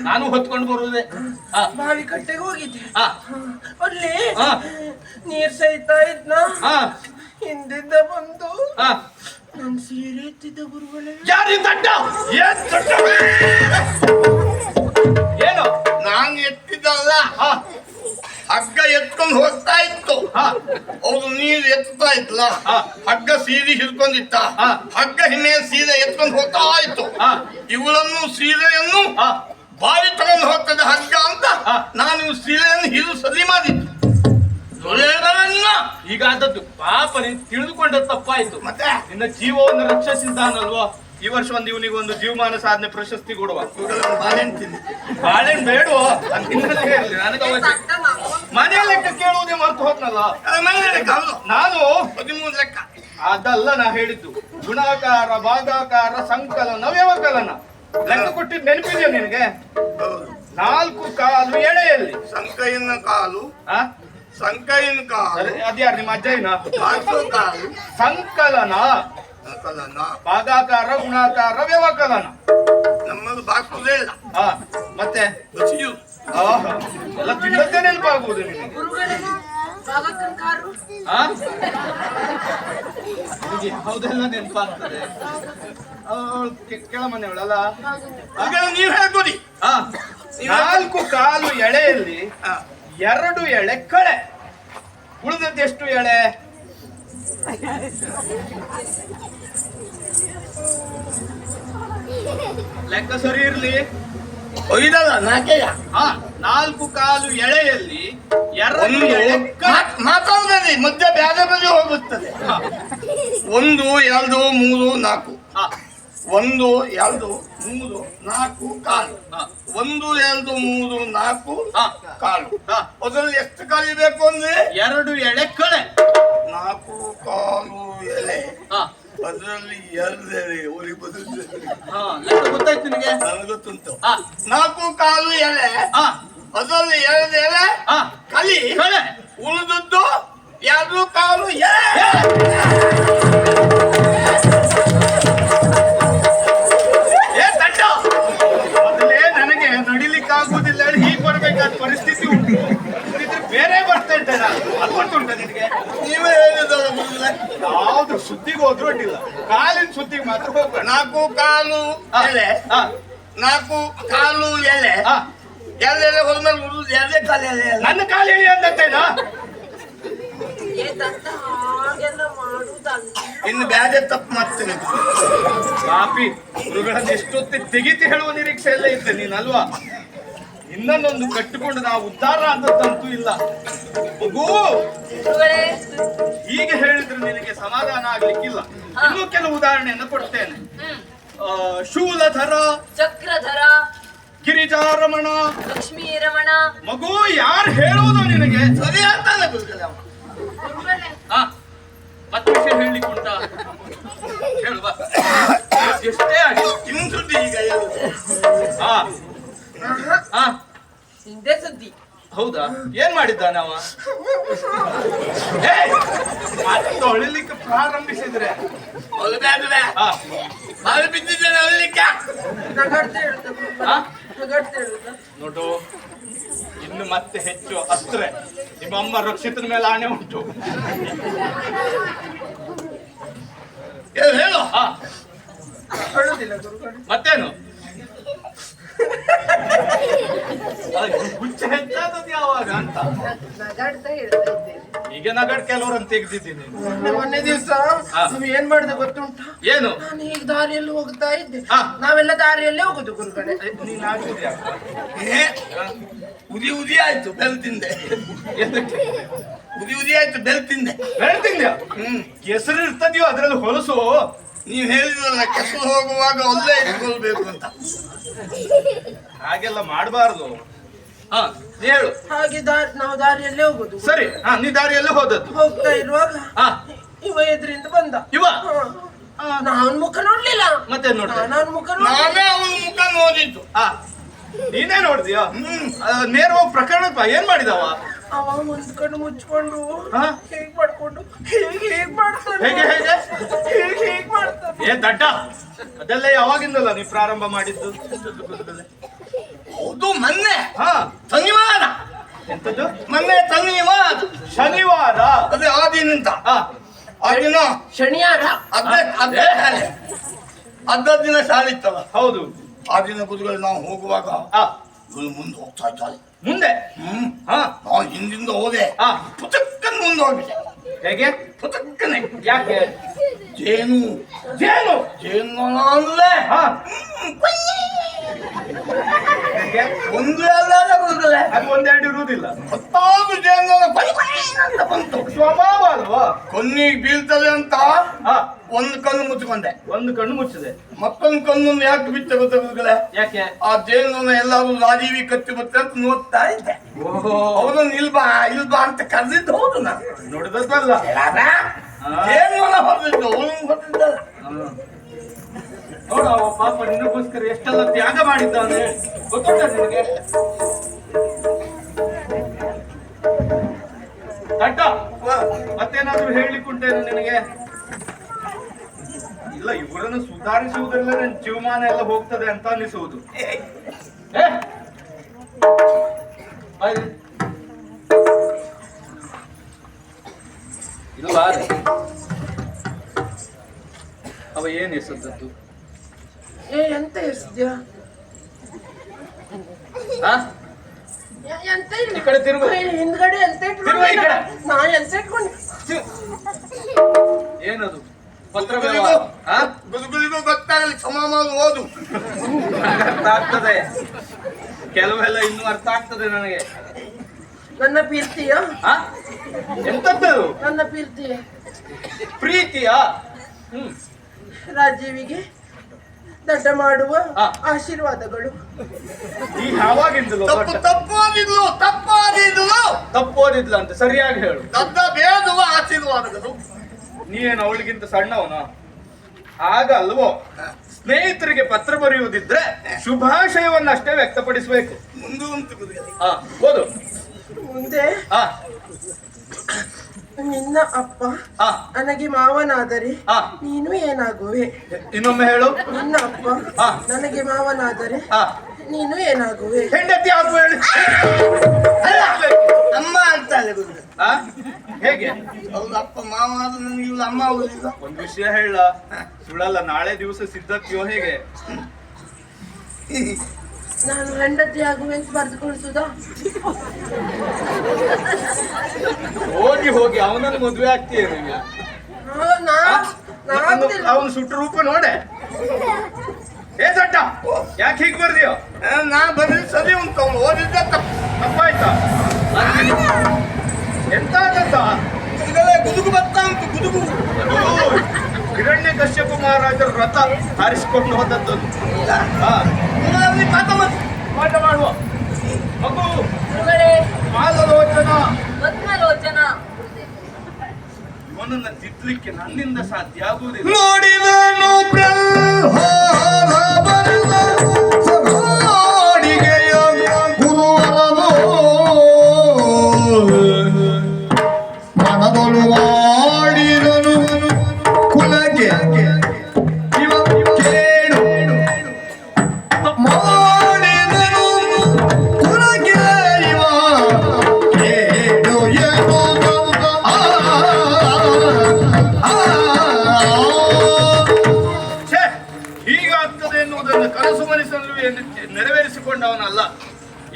ನಾನು ಹೊತ್ಕೊಂಡು ಬರುವುದೇ. ಹಾ ಬಾವಿ ಕಟ್ಟೆಗೆ ಹೋಗಿದ್ದೆ. ಹಾ ಅಲ್ಲಿ ಹಾ. ನೀರ್ ಸಹಿತ ಇದ್ನ. ಹಾ ಹಿಂದಿಂದ ಬಂದು ಹಾ ನನ್ ಸೀರೆ ಎತ್ತಿದ್ದ ಗುರುಗಳೇ. ಯಾರಿ ದಡ್ಡ? ಏನ್ ದಡ್ಡ? ಏನು? ನಾನು ಎತ್ತಿದ್ದಲ್ಲ, ಹಾ ಹಗ್ಗ ಎತ್ಕೊಂಡು ಹೋಗ್ತಾ ಇತ್ತು. ಹಾ ಅವ್ರು ನೀರು ಎತ್ತಾ ಇತ್ತಲ್ಲ, ಹಾ. ಹಗ್ಗ ಸೀರೆ ಹಿಡ್ಕೊಂಡಿತ್ತ. ಹಾ. ಹಗ್ಗ ಹಿಮ್ಮೆ ಸೀರೆ ಎತ್ಕೊಂಡು ಹೋಗ್ತಾ ಇತ್ತು. ಹಾ. ಇವಳನ್ನು ಸೀರೆಯನ್ನು ಹಾ ಬಾವಿ ತಗೊಂಡು ಹೋಗ್ತದೆ ಹಗ್ಗ ಅಂತ ಹಾ. ನಾನು ಸೀರೆಯನ್ನು ಹಿಡಿದು ಸರಿ ಮಾಡಿದ್ದು. ಈಗ ಆದದ್ದು ಪಾಪ ನೀನು ತಿಳಿದುಕೊಂಡ ತಪ್ಪಾಯ್ತು. ಮತ್ತೆ ನಿನ್ನ ಜೀವವನ್ನು ರಕ್ಷಿಸಿದ್ದಾನಲ್ವಾ? ಈ ವರ್ಷ ಇವನಿಗೆ ಒಂದು ಜೀವಮಾನ ಸಾಧನೆ ಪ್ರಶಸ್ತಿ ಕೊಡುವ. ಬಾಳೆಂತೀನಿ. ಬಾಳೆಹಣ್ಣು ಬೇಡುವ, ನನಗೆ ಅವಶ್ಯ. ಮನೆ ಲೆಕ್ಕ ಕೇಳುವುದೇ ಮರ್ತು ಹೋದ್ನಲ್ಲ ನಾನು. 13 ಲೆಕ್ಕ. ಅದಲ್ಲ ನಾ ಹೇಳಿದ್ದು. ಗುಣಾಕಾರ, ಭಾಗಾಕಾರ, ಸಂಕಲನ, ವ್ಯವಕಲನ ಲೆಕ್ಕ ಕೊಟ್ಟಿದ್ದು ನೆನಪಿದೆಯಾ ನಿನಗೆ? 4 ಕಾಲು ಎಳೆಯಲ್ಲಿ ಸಂಕೈನ ಕಾಲು, ಆ? ಸಂಕೈನ ಕಾಲು, ಅದ್ಯಾರು ನಿಮ್ಮ ಅಜ್ಜಯ್ಯನ? ಬಾಸು ಕಾಲು, ಸಂಕಲನ, ಸಂಕಲನ. ಭಾಗಾಕಾರ, ಗುಣಾಕಾರ, ವ್ಯವಕಲನ. ನಮ್ಮದು ಬಾಸುದೇ ಇಲ್ಲ. ಹಾ ಮತ್ತೆ ರುಚಿಯು ಆಹಾ, ಎಲ್ಲ ತಿನ್ನದೇ ನೆನಪಾಗುವುದು ನಿನಗೆ. ಗುರುಗಳೇ ಭಾಗಕ್ಕನ್ ಕಾರು ಆ? ನಿನಗೆ ಯಾವುದೆಲ್ಲ ನೆನಪಾಗ್ತದೆ ಕೆಳಮನೆಯವಳಲ್ಲ ಈಗ ನೀವ್ ಹೇಳ್ಕೊಡಿ. ಆ, 4 ಕಾಲು ಎಳೆಯಲ್ಲಿ 2 ಎಳೆ ಕಳೆ, ಉಳಿದದ್ದೆಷ್ಟು ಎಳೆ? ಲೆಕ್ಕ ಸರಿ ಇರ್ಲಿ. ಇದಲ್ಲ ನಾಕೆಯ 4 ಕಾಲು ಎಳೆಯಲ್ಲಿ 2 ಎಳೆ ಕಳೆ. ಮಾತಾಡ್ದಲ್ಲಿ ಮಧ್ಯ ಬ್ಯಾರೆ ಬದಿ ಹೋಗುತ್ತದೆ. 1 2 3 4 1 2 3 4 ಕಾಲು. 1 2 3 4 ಕಾಲು. ಅದರಲ್ಲಿ ಎಷ್ಟು ಕಲಿಬೇಕು ಅಂದ್ರೆ 2 ಎಳೆ ಕಳೆ. 4 ಕಾಲು ಎಲೆ. ಅದರಲ್ಲಿ 2 ಎಲೆ ಊರಿಗೆ ಬದುಕು. ಲೆಕ್ಕ ಗೊತ್ತಾಯ್ತು ನಿನಗೆ? ನನಗೆ ಗೊತ್ತುಂಟು. 4 ಕಾಲು ಎಲೆ, ಅದರಲ್ಲಿ 2 ಎಲೆ ಕಲಿ, ಕಳೆ. ಉಳಿದದ್ದು 2 ಕಾಲು ಎಲೆ. ಮೊದಲೇ ನನಗೆ ನಡಿಲಿಕ್ಕಾಗುವುದಿಲ್ಲ ಹೇಳಿ ಹೀಗೆ ಬರ್ಬೇಕಾದ ಪರಿಸ್ಥಿತಿ ಉಂಟು. ಇದ್ರೆ ಬೇರೆ ಬರ್ತಾ ಇದ್ದೆ ನಾನು. ಅದು ಗೊತ್ತುಂಟ ನಿನಗೆ? ನೀವೇ ಹೇಳಿದಲ್ಲ ಮೊದಲೇ. ಯಾವ್ದು ಸುದ್ದಿಗೆ ಹೋದ್ರು ಅಡ್ಡಿಲ್ಲ, ಕಾಲಿನ ಸುದ್ದಿಗೆ ಮಾತ್ರ ಹೋಗ್ಬೇಡ. 4 ಕಾಲು ಎಲೆ, 4 ಕಾಲು ಎಲೆ, 2 ಎಲೆ ಹೋದ್ಮೇಲೆ ಉಳಿದು 2 ಕಾಲು ಎಲೆ. ನನ್ನ ಕಾಲು ಹೇಳಿ ಅಂದತ್ತೇನಾ? ಹಾಗೆಲ್ಲ ಮಾಡುದಲ್ಲ. ಇನ್ನು ಬ್ಯಾರೆ ತಪ್ಪು ಮಾಡ್ತೇನೆ. ಕಾಪಿ ಗುರುಗಳನ್ನು ಎಷ್ಟೊತ್ತಿ ತೆಗಿತಿ ಹೇಳುವ ನಿರೀಕ್ಷೆ ಎಲ್ಲ ಇದ್ದೆ ನೀನಲ್ವಾ? ಇನ್ನೊಂದೊಂದು ಕಟ್ಟಿಕೊಂಡು ನಾವು ಉದ್ಧಾರ ಅಂತಂತೂ ಇಲ್ಲ. ಮಗು, ಗುರುಗಳೇ, ಹೀಗೆ ಹೇಳಿದ್ರೆ ನಿನಗೆ ಸಮಾಧಾನ ಆಗ್ಲಿಕ್ಕಿಲ್ಲ. ಇನ್ನೂ ಕೆಲವು ಉದಾಹರಣೆಯನ್ನು ಕೊಡ್ತೇನೆ. ಶೂಲಧರ, ಚಕ್ರಧರ, ಗಿರಿಜಾರಮಣ, ಲಕ್ಷ್ಮೀ ರಮಣ. ಮಗು ಯಾರು ಹೇಳುವುದು ನಿನಗೆ? ಸರಿ ಅಂತಾನೆ ಗುರುಗಳೇ. ಮತ್ತೆ ವಿಷಯ ಹೇಳಲಿಕ್ಕುಂಟ? ಹೇಳುವ ಎಷ್ಟೇ ಆಗಿ ಇನ್ನು ಸುದ್ದಿ ಈಗ ಹೇಳುದು. ಹಿಂದೆ ಸುದ್ದಿ. ಹೌದಾ? ಏನ್ ಮಾಡಿದ್ದಾನೆ ಅವ? ಮತ್ತೆ ಹೊಳಿಲಿಕ್ಕೆ ಪ್ರಾರಂಭಿಸಿದ್ರೆ ಅವಳು ಬೇಡವೇ? ಬಾವಿ ಬಿದ್ದಿದ್ದೇನೆ ಅಲ್ಲಿಕ್ಕೆ. ನಗಾಡ್ತಾ ಹೇಳ್ತಾ ನಗಾಡ್ತಾ ಹೇಳ್ತಾ. ನೋಡು, ಇನ್ನು ಮತ್ತೆ ಹೆಚ್ಚು ಅಸ್ತ್ರೆ ನಿಮ್ಮ ಅಮ್ಮ ರಕ್ಷಿತನ ಮೇಲೆ ಆಣೆ ಉಂಟು. ಹೇಳು. ಹೇಳುದಿಲ್ಲ ಗುರುಗಳು. ಮತ್ತೇನು? ಹುಚ್ಚ ಹೆಚ್ಚಾದದ್ದು ಯಾವಾಗ ಅಂತ ನಗಾಡ್ತಾ ಹೇಳ್ತಾ ಇದ್ದೇನೆ. ಈಗ ನಗಡ್ ಕೆಲವರನ್ನು ತೆಗೆದಿದ್ದೀನಿ. ಮೊನ್ನೆ ದಿವಸ ನಾವು ಏನ್ ಮಾಡಿದೆ ಗೊತ್ತುಂಟ? ಏನು? ನಾನು ಈಗ ದಾರಿಯಲ್ಲಿ ಹೋಗ್ತಾ ಇದ್ದೆ. ಹಾ. ನಾವೆಲ್ಲ ದಾರಿಯಲ್ಲೇ ಹೋಗುದು ಗುರುಗಳೇ. ನೀನ್ ಆಗುದ್ಯಾ? ಉದಿ ಉದಿ ಆಯ್ತು ಬೆಲ್ ತಿಂದೆ. ಎದಕ್ಕೆ? ಉದಿ ಉದಿ ಆಯ್ತು ಬೆಲ್ ತಿಂದೆ. ಹೇಳ್ತಿದ್ಯಾ? ಕೆಸರು ಇರ್ತದ್ಯೋ ಅದ್ರಲ್ಲಿ ಹೊಲಸು. ನೀವು ಹೇಳಿದ್ರಲ್ಲ ಕೆಸರು ಹೋಗುವಾಗ ಒಳ್ಳೆ ಇಟ್ಕೊಳ್ಬೇಕು ಅಂತ. ಹಾಗೆಲ್ಲ ಮಾಡಬಾರ್ದು. ಹೇಳು. ಹಾಗೆ ನಾವು ದಾರಿಯಲ್ಲೇ ಹೋಗುದು. ಸರಿ, ನೀ ದಾರಿಯಲ್ಲಿ ಹೋದದ್ದು. ಹೋಗ್ತಾ ಇರುವಾಗ ಹಾ, ಇವ ಎದುರಿಂದ ಬಂದ. ಇವ ನಾನು ಮುಖ ನೋಡ್ಲಿಲ್ಲ. ಮತ್ತೆ ನೋಡ್ದೆ? ನಾನು ಮುಖ ನೋಡ್ಲಿಲ್ಲ. ನಾನೇ ಅವನ ಮುಖ ನೋಡಿದ್ದು. ನೀನೇ ನೋಡ್ತೀಯ? ನೇರವಾಗಿ ಪ್ರಕರಣ ಏನ್ ಮಾಡಿದವ? ಅವ ಒಂದ್ ಕಣ್ಣು ಮುಚ್ಕೊಂಡು ಹಾ? ಹೇಗ್ ಮಾಡ್ಕೊಂಡು ಹೇಗ್ ಮಾಡ್ತಾನೆ. ಹೇಗೆ ಹೇಗೆ? ಹೇಗ್ ಮಾಡ್ತಾನೆ. ಏ ದಡ್ಡ, ಅದೆಲ್ಲ ಯಾವಾಗಿಂದಲ್ಲ ನೀ ಪ್ರಾರಂಭ ಮಾಡಿದ್ದು? ಹೌದು, ಮೊನ್ನೆ ಶನಿವಾರ. ಎಂತದ್ದು? ಮೊನ್ನೆ ಶನಿವಾರ. ಶನಿವಾರ? ಅದೇ ಆ ದಿನ ಅಂತ. ಆ ದಿನ ಶನಿವಾರ. ಅರ್ಧ ದಿನ ಶಾಲೆ ಇತ್ತಲ್ಲ. ಹೌದು. ಆ ದಿನ ಗುರುಗಳು ನಾವು ಹೋಗುವಾಗ ಗುರು ಮುಂದೆ ಹೋಗ್ತಾ ಇದ್ದಾರೆ. ಮುಂದೆ? ನಾವು ಹಿಂದಿಂದ ಹೋದೆ. ಪುತಕ್ಕನ್ ಮುಂದೆ ಹೋಗ್ಬಿಟ್ಟೆ. ಹೇಗೆ? ಪುತಕ್ಕನೆ. ಯಾಕೆ? ಜೇನು ಜೇನು ಜೇನು ಅಲ್ಲೇ ಒಂದು ಎಲ್ಲ ಗುರುಗಳೇ. ಅದು ಒಂದೆರಡು ಇರುವುದಿಲ್ಲ. 10 ಜೇನು ಅಂತ ಬಂತು. ಸ್ವಭಾವ ಅಲ್ವಾ? ಕೊನ್ನಿಗೆ ಬೀಳ್ತದೆ ಅಂತ ಒಂದು ಕಣ್ಣು ಮುಚ್ಚಿಕೊಂಡೆ. ಒಂದು ಕಣ್ಣು ಮುಚ್ಚಿದೆ. ಮತ್ತೊಂದು ಕಣ್ಣನ್ನು ಯಾಕೆ ಬಿಟ್ಟೆ ಗೊತ್ತ ಗುರುಗಳೇ? ಯಾಕೆ? ಆ ಜೇನನ್ನು ಎಲ್ಲರೂ ರಾಜೀವಿ ಕತ್ತಿ ಬತ್ತೆ ಅಂತ ನೋಡ್ತಾ ಇದ್ದೆ. ಅವನು ಇಲ್ಬಾ ಅಂತ ಕರೆದಿದ್ದು. ಹೌದು, ನಾನು ನೋಡಿದಲ್ಲ. ಜೇನು ಹೊರದಿದ್ದು, ಅವನು ಹೊರದಿದ್ದಲ್ಲ. ನೋಡ, ಅವ ಪಾಪ ನಿನಗೋಸ್ಕರ ಎಷ್ಟೆಲ್ಲ ತ್ಯಾಗ ಮಾಡಿದ್ದಾನೆ ಗೊತ್ತುಂಟ ನಿನಗೆ? ದಡ್ಡ, ಮತ್ತೇನಾದ್ರೂ ಹೇಳಲಿಕ್ಕುಂಟೇನು ನಿನಗೆ? ಇಲ್ಲ, ಇವರನ್ನು ಸುಧಾರಿಸುವುದರಲ್ಲೇ ನನ್ನ ಜೀವಮಾನ ಎಲ್ಲ ಹೋಗ್ತದೆ ಅಂತ ಅನಿಸುವುದು. ಇದು ಬಾರೆ. ಅವ ಏನ್ ಎಸದ್ದದ್ದು? ಎಂತ ಎಸ್ದ್ಯಾ? ಆ? ಎಂತ ಇಲ್ಲ. ಈ ಕಡೆ ತಿರುಗು. ಹಿಂದ್ಗಡೆ ಎಂತ ತಿರುಗು ಈ ಕಡೆ. ನಾ ಎಂತ ಇಟ್ಕೊಂಡು ಏನದು? ಪತ್ರ ವ್ಯವಹಾರ? ಆ? ಗುರುಗಳಿಗೂ ಗೊತ್ತಾಗಲಿ, ಕ್ಷಮ ಮಾಡಿ ಓದು. ಅರ್ಥ ಆಗ್ತದೆ, ಕೆಲವೆಲ್ಲ ಇನ್ನೂ ಅರ್ಥ ಆಗ್ತದೆ ನನಗೆ. ನನ್ನ ಪ್ರೀತಿಯ ಆ? ಎಂತದ್ದು? ನನ್ನ ಪ್ರೀತಿಯ ಪ್ರೀತಿಯಾ? ರಾಜೀವಿಗೆ ದಡ್ಡ ಮಾಡುವ ಆ. ಆಶೀರ್ವಾದಗಳು. ಈ ಯಾವಾಗಿಂದಲೂ ತಪ್ಪು ತಪ್ಪಾದಿದ್ಲು, ತಪ್ಪಾದಿದ್ಲು. ತಪ್ಪೋದಿದ್ಲ ಅಂತ ಸರಿಯಾಗಿ ಹೇಳು. ದಡ್ಡ ಬೇಡುವ ಆಶೀರ್ವಾದಗಳು. ನೀನು ಅವಳಿಗಿಂತ ಸಣ್ಣವನ? ಆಗ ಅಲ್ವೋ ಸ್ನೇಹಿತರಿಗೆ ಪತ್ರ ಬರೆಯುವುದಿದ್ರೆ ಶುಭಾಶಯವನ್ನಷ್ಟೇ ವ್ಯಕ್ತಪಡಿಸಬೇಕು. ಮುಂದೆ ಉಂಟು ಗುರುಗಳೇ. ಹಾ, ಓದು. ಮುಂದೆ ಹಾ ನಿನ್ನ ಅಪ್ಪ ಹಾ ನನಗೆ ಮಾವನಾದರೆ ಹಾ. ನೀನು ಏನಾಗುವೆ? ಇನ್ನೊಮ್ಮೆ ಹೇಳು. ನಿನ್ನ ಅಪ್ಪ ಹಾ. ನನಗೆ ಮಾವನಾದರೆ ಹಾ, ನೀನು ಏನಾಗುವೆ? ಹೆಂಡತಿ ಆಗುವ ಹೇಳಿ. ಅಮ್ಮ ಅಂತಾಳೆ ಗುರುಗಳೇ. ಆ? ಹೇಗೆ? ಅವ್ರ ಅಪ್ಪ ಮಾವ ಆದ್ರೆ ನನಗೆ ಇವ್ಳು ಅಮ್ಮ ಆಗುದಿಲ್ಲ. ಒಂದು ವಿಷಯ ಹೇಳ, ಸುಳ್ಳಲ್ಲ. ನಾಳೆ ದಿವಸ ಸಿದ್ಧತೆಯೋ ಹೇಗೆ? ನಾನು ಹೆಂಡತಿ ಆಗುವೆ ಅಂತ ಬರೆದುಕೊಳಿಸುದಾ? ಹೋಗಿ ಹೋಗಿ ಅವನನ್ನು ಮದುವೆ ಆಗ್ತೀಯ ನೀವು. ಅವನು ಸುಟ್ಟು ರೂಪ ನೋಡೆ. ಏ ದಡ್ಡ, ಯಾಕೆ ಹೀಗೆ ಬರ್ದಿಯೋ? ನಾ ಬರೀ ಸರಿ ಉಂಟು, ಅವ್ನು ಓದಿದ್ದೆ ತಪ್ಪು. ತಪ್ಪಾಯ್ತಾ? ಎಂತ ಗುರುಗಳೇ, ಗುದುಗು ಬರ್ತಾ ಉಂಟು, ಗುದುಗು. ಹಿರಣ್ಯ ಕಶ್ಯಪ ಮಹಾರಾಜರು ರಥ ಹಾರಿಸಿಕೊಂಡು ಹೋದದ್ದು. ಹಾ, ಗುರುಗಳಲ್ಲಿ ಪಾಠ ಮಾಡಿ. ಪಾಠ ಮಾಡುವ ಮಗು ಗುರುಗಳೇ, ಮಾಲಲೋಚನ. ಪದ್ಮಲೋಚನ. ಇವನನ್ನ ತಿದ್ದಲಿಕ್ಕೆ ನನ್ನಿಂದ ಸಾಧ್ಯ ಆಗುವುದಿಲ್ಲ. ನೋಡಿದನು ಪ್ರಹ್ಲಾದ ಬರೆದ ಸಭಾಡಿಗೆಯ ಗುರುವರನು ಮನದೊಳು ಮಾಡಿದನು ಕುಲಗೆ ಇವ ಕೇಳು ಮಾಡಿದನು ಕುಲಗೆ ಇವ ಕೇಳು ಏನು ಛೇ, ಹೀಗಾಗ್ತದೆ ಎನ್ನುವುದನ್ನು ಕನಸು ಮನಸ್ಸನ್ನು ನೆರವೇರಿಸಿಕೊಂಡವನಲ್ಲ.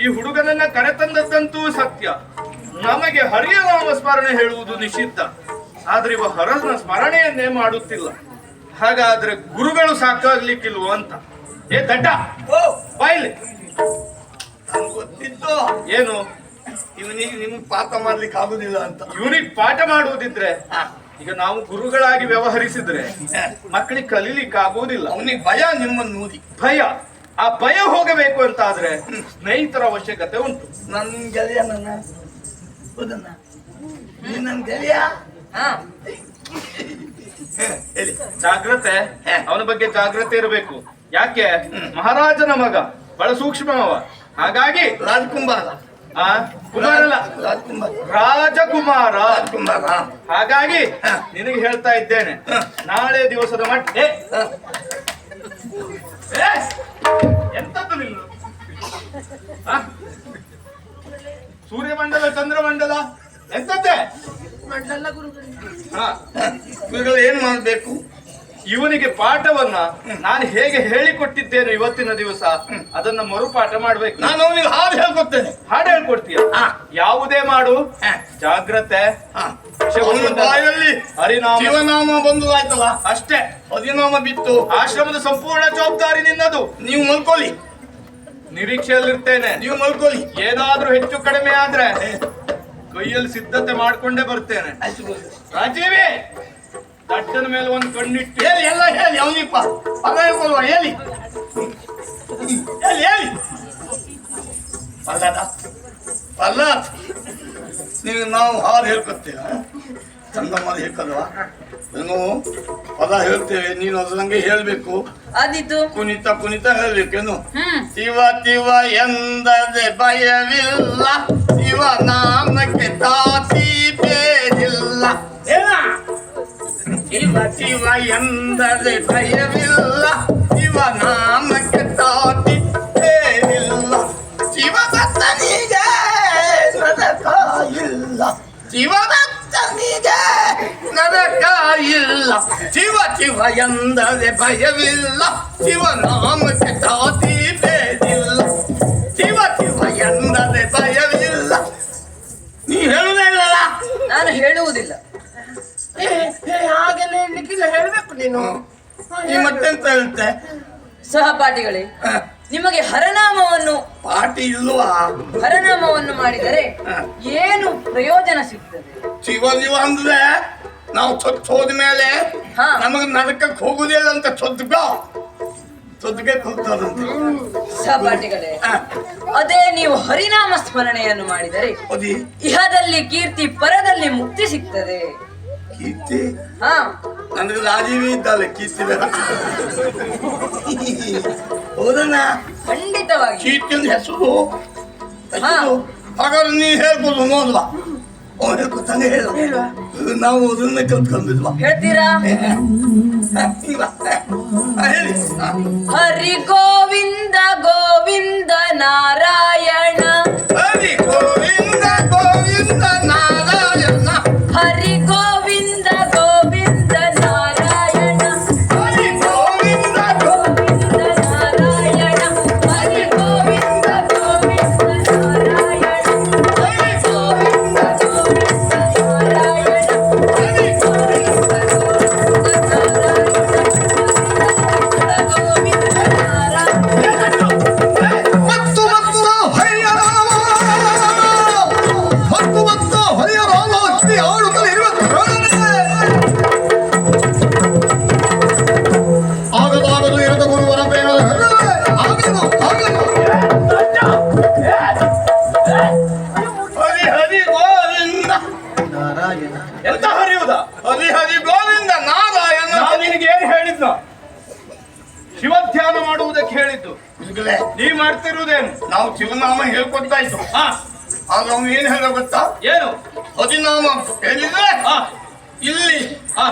ಈ ಹುಡುಗನನ್ನ ಕರೆತಂದದ್ದಂತೂ ಸತ್ಯ. ನಮಗೆ ಹರಿಯ ನಾಮ ಸ್ಮರಣೆ ಹೇಳುವುದು ನಿಷಿದ್ಧ. ಆದ್ರೆ ಇವ ಹರನ ಸ್ಮರಣೆಯನ್ನೇ ಮಾಡುತ್ತಿಲ್ಲ. ಹಾಗಾದ್ರೆ ಗುರುಗಳು ಸಾಕಾಗ್ಲಿಕ್ಕಿಲ್ವೋ ಅಂತ. ಏ ದಡ್ಡ, ಓ, ಬಾಯ್ಲಿ. ನಂಗೆ ಗೊತ್ತಿತ್ತು ಏನು? ಇವನಿಗೆ ನಿಮ್ಗೆ ಪಾಠ ಮಾಡ್ಲಿಕ್ಕೆ ಆಗುದಿಲ್ಲ ಅಂತ. ಇವನಿಗೆ ಪಾಠ ಮಾಡುವುದಿದ್ರೆ, ಈಗ ನಾವು ಗುರುಗಳಾಗಿ ವ್ಯವಹರಿಸಿದ್ರೆ ಮಕ್ಕಳಿಗೆ ಕಲೀಲಿಕ್ಕೆ ಆಗುವುದಿಲ್ಲ. ಅವನಿಗೆ ಭಯ ನಿಮ್ಮನ್ನು ನೋಡಿ. ಭಯ. ಆ ಭಯ ಹೋಗಬೇಕು ಅಂತ ಆದ್ರೆ ಸ್ನೇಹಿತರ ಅವಶ್ಯಕತೆ ಉಂಟು. ನನ್ನ ಗೆಳೆಯ ನನ್ನ ಹೌದನ್ನ, ನೀ ನನ್ನ ಗೆಳೆಯ. ಹೇಳಿ. ಜಾಗ್ರತೆ, ಅವನ ಬಗ್ಗೆ ಜಾಗ್ರತೆ ಇರಬೇಕು. ಯಾಕೆ? ಮಹಾರಾಜನ ಮಗ, ಬಹಳ ಸೂಕ್ಷ್ಮವ. ಹಾಗಾಗಿ ರಾಜ್ಕುಮಾರ. ಆ ಕುಮಾರಲ್ಲ, ರಾಜ್ಕುಮಾರ. ರಾಜಕುಮಾರ. ರಾಜ್ಕುಮಾರ. ಹಾಗಾಗಿ ನಿನಗೆ ಹೇಳ್ತಾ ಇದ್ದೇನೆ, ನಾಳೆ ದಿವಸದ ಮಟ್ಟ ಎಂತದ್ದು ನಿಲ್ಲು? ಸೂರ್ಯಮಂಡಲ ಚಂದ್ರಮಂಡಲ ಎಂತದ್ದೇ? ಮಂಡಲ ಗುರುಗಳು. ಹಾ, ಗುರುಗಳು ಏನ್ ಮಾಡ್ಬೇಕು? ಇವನಿಗೆ ಪಾಠವನ್ನ ನಾನು ಹೇಗೆ ಹೇಳಿಕೊಟ್ಟಿದ್ದೇನೆ ಇವತ್ತಿನ ದಿವಸ, ಅದನ್ನ ಮರುಪಾಠ ಮಾಡ್ಬೇಕು. ನಾನು ಅವನಿಗೆ ಹಾಡು ಹೇಳ್ಕೊಡ್ತೇನೆ. ಹಾಡು ಹೇಳ್ಕೊಡ್ತೀಯ? ಯಾವುದೇ ಮಾಡು, ಜಾಗ್ರತೆ. ಅವನ ಬಾಯಲ್ಲಿ ಹರಿನಾಮ ಶಿವನಾಮ ಬಂದು ಆಯ್ತಲ್ಲ, ಅಷ್ಟೇ. ಹರಿನಾಮ ಬಿತ್ತು. ಆಶ್ರಮದ ಸಂಪೂರ್ಣ ಜವಾಬ್ದಾರಿ ನಿನ್ನದು. ನೀವು ಮಲ್ಕೊಳ್ಳಿ, ನಿರೀಕ್ಷೆಯಲ್ಲಿರ್ತೇನೆ. ನೀವು ಮಲ್ಕೊಳ್ಳಿ. ಏನಾದ್ರೂ ಹೆಚ್ಚು ಕಡಿಮೆ ಆದ್ರೆ ಕೈಯಲ್ಲಿ ಸಿದ್ಧತೆ ಮಾಡ್ಕೊಂಡೇ ಬರ್ತೇನೆ. ರಾಜೀವಿ, ತಟ್ಟನ ಮೇಲೆ ಒಂದು ಕಣ್ಣಿಟ್ಟು ಹೇಳಿ, ಎಲ್ಲ ಹೇಳಿ. ಅವನಿಪ್ಪ ಪದ ಹೇಳ್ಕೊಳ್ವ, ಹೇಳಿ ಹೇಳಿ ಹೇಳಿ. ಪಲ್ಲದ ಪಲ್ಲ ನೀವು ನಾವು ಹಾಡು ಹೇಳ್ಕೊತ್ತೇವ, ಚಂದಮ್ಮ ಹೇಳ್ಕೊಲ್ವಾ? ಏನು ಪದ ಹೇಳ್ತೇವೆ, ನೀನು ಅದರಂಗೆ ಹೇಳ್ಬೇಕು. ಆದೀತು. ಕುಣಿತ ಕುಣಿತ ಹೇಳ್ಬೇಕೇನು? ಶಿವ ಶಿವ ಎಂದರೆ ಭಯವಿಲ್ಲ, ಶಿವ ನಾಮಕ್ಕೆ ತಾತಿ ಬೇರಿಲ್ಲ. ಶಿವ ಶಿವ ಎಂದರೆ ಭಯವಿಲ್ಲ, ಶಿವ ನಾಮಕ್ಕೆ ತಾತಿ ಬೇರಿಲ್ಲ. ಶಿವಭಕ್ತನಿಗೆ ನರಕ ಇಲ್ಲ, ಶಿವಭಕ್ತನಿಗೆ ಎಂದರೆ ಭಯವಿಲ್ಲ, ಶಿವನಾಮಕ್ಕೆ ಜಾತಿ ಬೇದಿಲ್ಲ. ಶಿವ ಶಿವ ಎಂದರೆ ಭಯವಿಲ್ಲ. ನೀ ಹೇಳುದೇ ಇಲ್ಲಲ್ಲ? ನಾನು ಹೇಳುವುದಿಲ್ಲ. ಹಾಗೆಲ್ಲ ಹೇಳಲಿಕ್ಕಿಲ್ಲ, ಹೇಳ್ಬೇಕು ನೀನು. ಈ ಮತ್ತೆಂತ ಹೇಳ್ತೆ? ಸಹಪಾಠಿಗಳೇ, ನಿಮಗೆ ಪಾಠಿ ಇಲ್ವಾ? ಹರನಾಮವನ್ನು ಮಾಡಿದರೆ ಏನು ಪ್ರಯೋಜನ ಸಿಗ್ತದೆ? ಶಿವ ಶಿವ ಅಂದ್ರೆ ನಾವು ಹೋದ ಮೇಲೆ ಹಾ. ನಮಗೆ ನರಕಕ್ಕೆ ಹೋಗುದಿಲ್ಲ ಅಂತ ಸೊದ್ಗೆ ಹೋಗ್ತಾರಂತೆ. ಸಹಪಾಠಿಗಳೇ, ಅದೇ ನೀವು ಹರಿನಾಮ ಸ್ಮರಣೆಯನ್ನು ಮಾಡಿದರೆ ಇಹದಲ್ಲಿ ಕೀರ್ತಿ, ಪರದಲ್ಲಿ ಮುಕ್ತಿ ಸಿಗ್ತದೆ. ಕೀರ್ತಿ ಹಾ, ಅಂದ್ರೆ ರಾಜೀವಿ ಇದ್ದಾಳೆ ಕೀರ್ತಿ ಹೌದಣ್ಣ? ಖಂಡಿತವಾಗಿ. ಕೀರ್ತಿ ಒಂದು ಹೆಸರು. ಹಾಗಾದ್ರೆ ನೀ ಹೇಳ್ಬೋದು ನೋಡ್ವಾ? ಅವ್ನು ಹೇಳ್ಕೊತಾನೆ ಹೇಳ, ನಾವು ಅದನ್ನ ಕಲ್ತ್ಕೊಂಡ್ಬಿದ್ವಾ? ಹೇಳ್ತೀರಾ? ಹೇಳಿ. ಹರಿ ಗೋವಿಂದ ಗೋವಿಂದ ನಾರಾಯಣ, ಹರಿ ಗೋವಿಂದ ಗೋವಿಂದ ನಾರಾಯಣ, ಹರಿ ಗೋವಿಂದ ಗೋವಿಂದ ನಾರಾಯಣ, ಹರಿ ಗೋವಿಂದ ಗೋವಿಂದ ನಾರಾಯಣ, ಹರಿ ಗೋವಿಂದ ಗೋವಿಂದ ನಾರಾಯಣ, ಹರಿ ಗೋವಿಂದ ಗೋವಿಂದ ನಾರಾಯಣ, ಹರಿ ಗೋವಿಂದ ಗೋವಿಂದ ನಾರಾಯಣ. ಮತ್ತು ಹರಿಯ ರಾಮ ಲಕ್ಷ್ಮಿ ಆಡುತ್ತಲಿರುವ ಆಗದು ಇರದ ಗುರುವರ ಪ್ರೇಮದ ಆಗದು ಹರಿ ಹರಿ ಗೋವಿಂದ ಎಂತ ಹರಿಯುವುದ? ಹರಿ ಹರಿ ಗೋವಿಂದ ನಾರಾಯಣ. ನಾನು ನಿನಗೆ ಏನು ಹೇಳಿದ್ನು? ಶಿವಧ್ಯಾನ ಮಾಡುವುದಕ್ಕೆ ಹೇಳಿದ್ದು. ಈಗಲೇ ನೀ ಮಾಡ್ತಿರುವುದೇನು? ನಾವು ಶಿವನಾಮ ಹೇಳ್ಕೊಡ್ತಾ ಇತ್ತು. ಹಾ, ಆಗ ಅವ್ನು ಏನ್ ಹೇಳೋ ಗೊತ್ತಾ? ಏನು? ಹರಿನಾಮ ಹೇಳಿದ್ರೆ ಹಾ, ಇಲ್ಲಿ ಹಾ,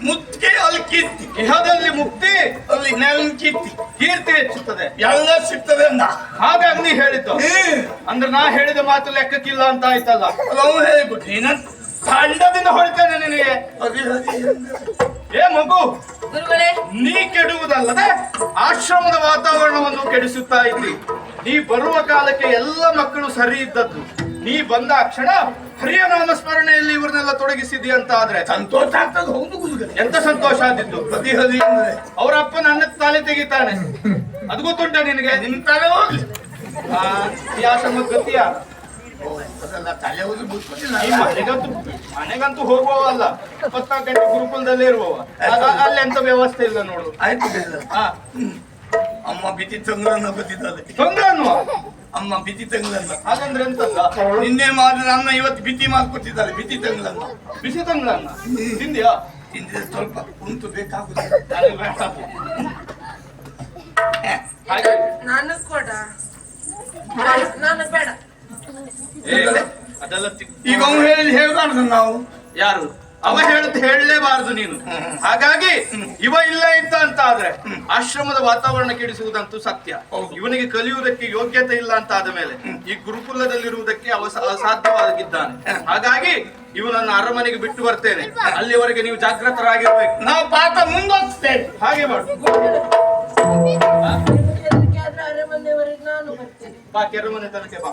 ಮುಕ್ತಿ, ಅಲ್ಲಿ ಕೀರ್ತಿ. ಇಹದಲ್ಲಿ ಮುಕ್ತಿ, ಅಲ್ಲಿ ನೆಲ ಕೀರ್ತಿ ಕೀರ್ತಿ ಹೆಚ್ಚುತ್ತದೆ. ಎಲ್ಲ ಸಿಗ್ತದೆ ಅಂದ. ಹಾಗಾಗಿ ನೀ ಹೇಳಿದ್ದು. ಅಂದ್ರೆ ನಾ ಹೇಳಿದ ಮಾತು ಲೆಕ್ಕಕ್ಕಿಲ್ಲ ಅಂತ ಆಯ್ತಲ್ಲ. ಅವನು ಹೇಳ್ಬಿಟ್ಟು ನೀನ ಖಂಡದಿಂದ ಹೊಡಿತೇನೆ ನಿನಗೆ. ಹರಿ ಹರಿ ಏ ಮಗು, ಗುರುಗಳೇ, ನೀ ಕೆಡುವುದಲ್ಲದೆ ಆಶ್ರಮದ ವಾತಾವರಣವನ್ನು ಕೆಡಿಸುತ್ತಾ ಇದ್ದಿ. ನೀ ಬರುವ ಕಾಲಕ್ಕೆ ಎಲ್ಲ ಮಕ್ಕಳು ಸರಿ ಇದ್ದದ್ದು. ನೀ ಬಂದ ಕ್ಷಣ ಹರಿಯ ನಾಮ ಸ್ಮರಣೆಯಲ್ಲಿ ಇವ್ರನ್ನೆಲ್ಲ ತೊಡಗಿಸಿದ್ದಿ ಅಂತ ಆದ್ರೆ ಸಂತೋಷ ಆಗ್ತದೆ. ಹೌದು ಗುರುಗಳೇ, ಎಂತ ಸಂತೋಷ ಆದಿದ್ದು. ಹರಿ ಹರಿ ಅಂದ್ರೆ ಅವರ ಅಪ್ಪ ನನ್ನ ತಲೆ ತೆಗಿತಾನೆ, ಅದು ಗೊತ್ತುಂಟ ನಿನಗೆ? ನಿನ್ ತಲೆ ಹೋಗ್ಲಿ. ಈ ಆಶ್ರಮದ ಗತಿಯ ಅದೆಲ್ಲ ತಲೆ ಹೋಗಿ ಬಿಟ್ಬಿಟ್ಟಿಲ್ಲ. ಈ ಮನೆಗಂತೂ ಹೋಗುವವಲ್ಲ, 24 ಗಂಟೆ ಗುರುಕುಲದಲ್ಲೇ ಇರುವವ. ಅಲ್ಲಿ ಎಂತ ವ್ಯವಸ್ಥೆ ಇಲ್ಲ ನೋಡು. ಆಯ್ತು ಬಿಡ್ಲ. ಹಾ, ಅಮ್ಮ ಬಿತಿ ತಂಗಳನ್ನ ಗೊತ್ತಿದ್ದಾರೆ. ತೊಂದ್ರೆ ಅನ್ನುವ ಅಮ್ಮ ಬಿತಿ ತಂಗಳನ್ನ ಹಾಗಂದ್ರೆ ಎಂತಲ್ಲ? ನಿನ್ನೆ ಮಾಡಿದ ಅನ್ನ ಇವತ್ತು ಬಿತಿ ಮಾಡ್ಕೊಟ್ಟಿದ್ದಾರೆ. ಬಿತಿ ತಂಗಳನ್ನ ಬಿಸಿ ತಂಗಳನ್ನ ತಿಂದ್ಯಾ? ತಿಂದ್ರೆ ಸ್ವಲ್ಪ ಉಂಟು ಬೇಕಾಗುತ್ತದೆ. ನನಗೆ ಬೇಡ. ಹಾಗೆ ನನಗ್ ಕೊಡ, ನನಗ್ ಬೇಡ. ಏ, ಅದೆಲ್ಲ ಈಗ ಅವ್ನು ಹೇಳ್ಬಾರ್ದು ನಾವು. ಯಾರು ಅವ ಹೇಳುದು ಹೇಳಲೇಬಾರದು ನೀನು. ಹಾಗಾಗಿ ಇವ ಇಲ್ಲ ಇದ್ದ ಅಂತ ಆದ್ರೆ ಆಶ್ರಮದ ವಾತಾವರಣ ಕೆಡಿಸುವುದಂತೂ ಸತ್ಯ. ಇವನಿಗೆ ಕಲಿಯುವುದಕ್ಕೆ ಯೋಗ್ಯತೆ ಇಲ್ಲ ಅಂತ ಆದ ಮೇಲೆ ಈ ಗುರುಕುಲದಲ್ಲಿರುವುದಕ್ಕೆ ಅಸಾಧ್ಯವಾಗಿದ್ದಾನೆ. ಹಾಗಾಗಿ ಇವನನ್ನು ಅರಮನೆಗೆ ಬಿಟ್ಟು ಬರ್ತೇನೆ. ಅಲ್ಲಿವರೆಗೆ ನೀವು ಜಾಗೃತರಾಗಿರ್ಬೇಕು. ನಾವು ಪಾಠ ಮುಂದುವರಿಸ್ತೇವೆ. ಹಾಗೆ ಮಾಡು. ಹೆದರಿಕೆ ಆದ್ರೆ ಅರಮನೆಯವರೆಗೆ ನಾನು ಬರ್ತೇನೆ. ಬಾ, ಕೆರೆ ಮನೆ ತನಕ ಬಾ.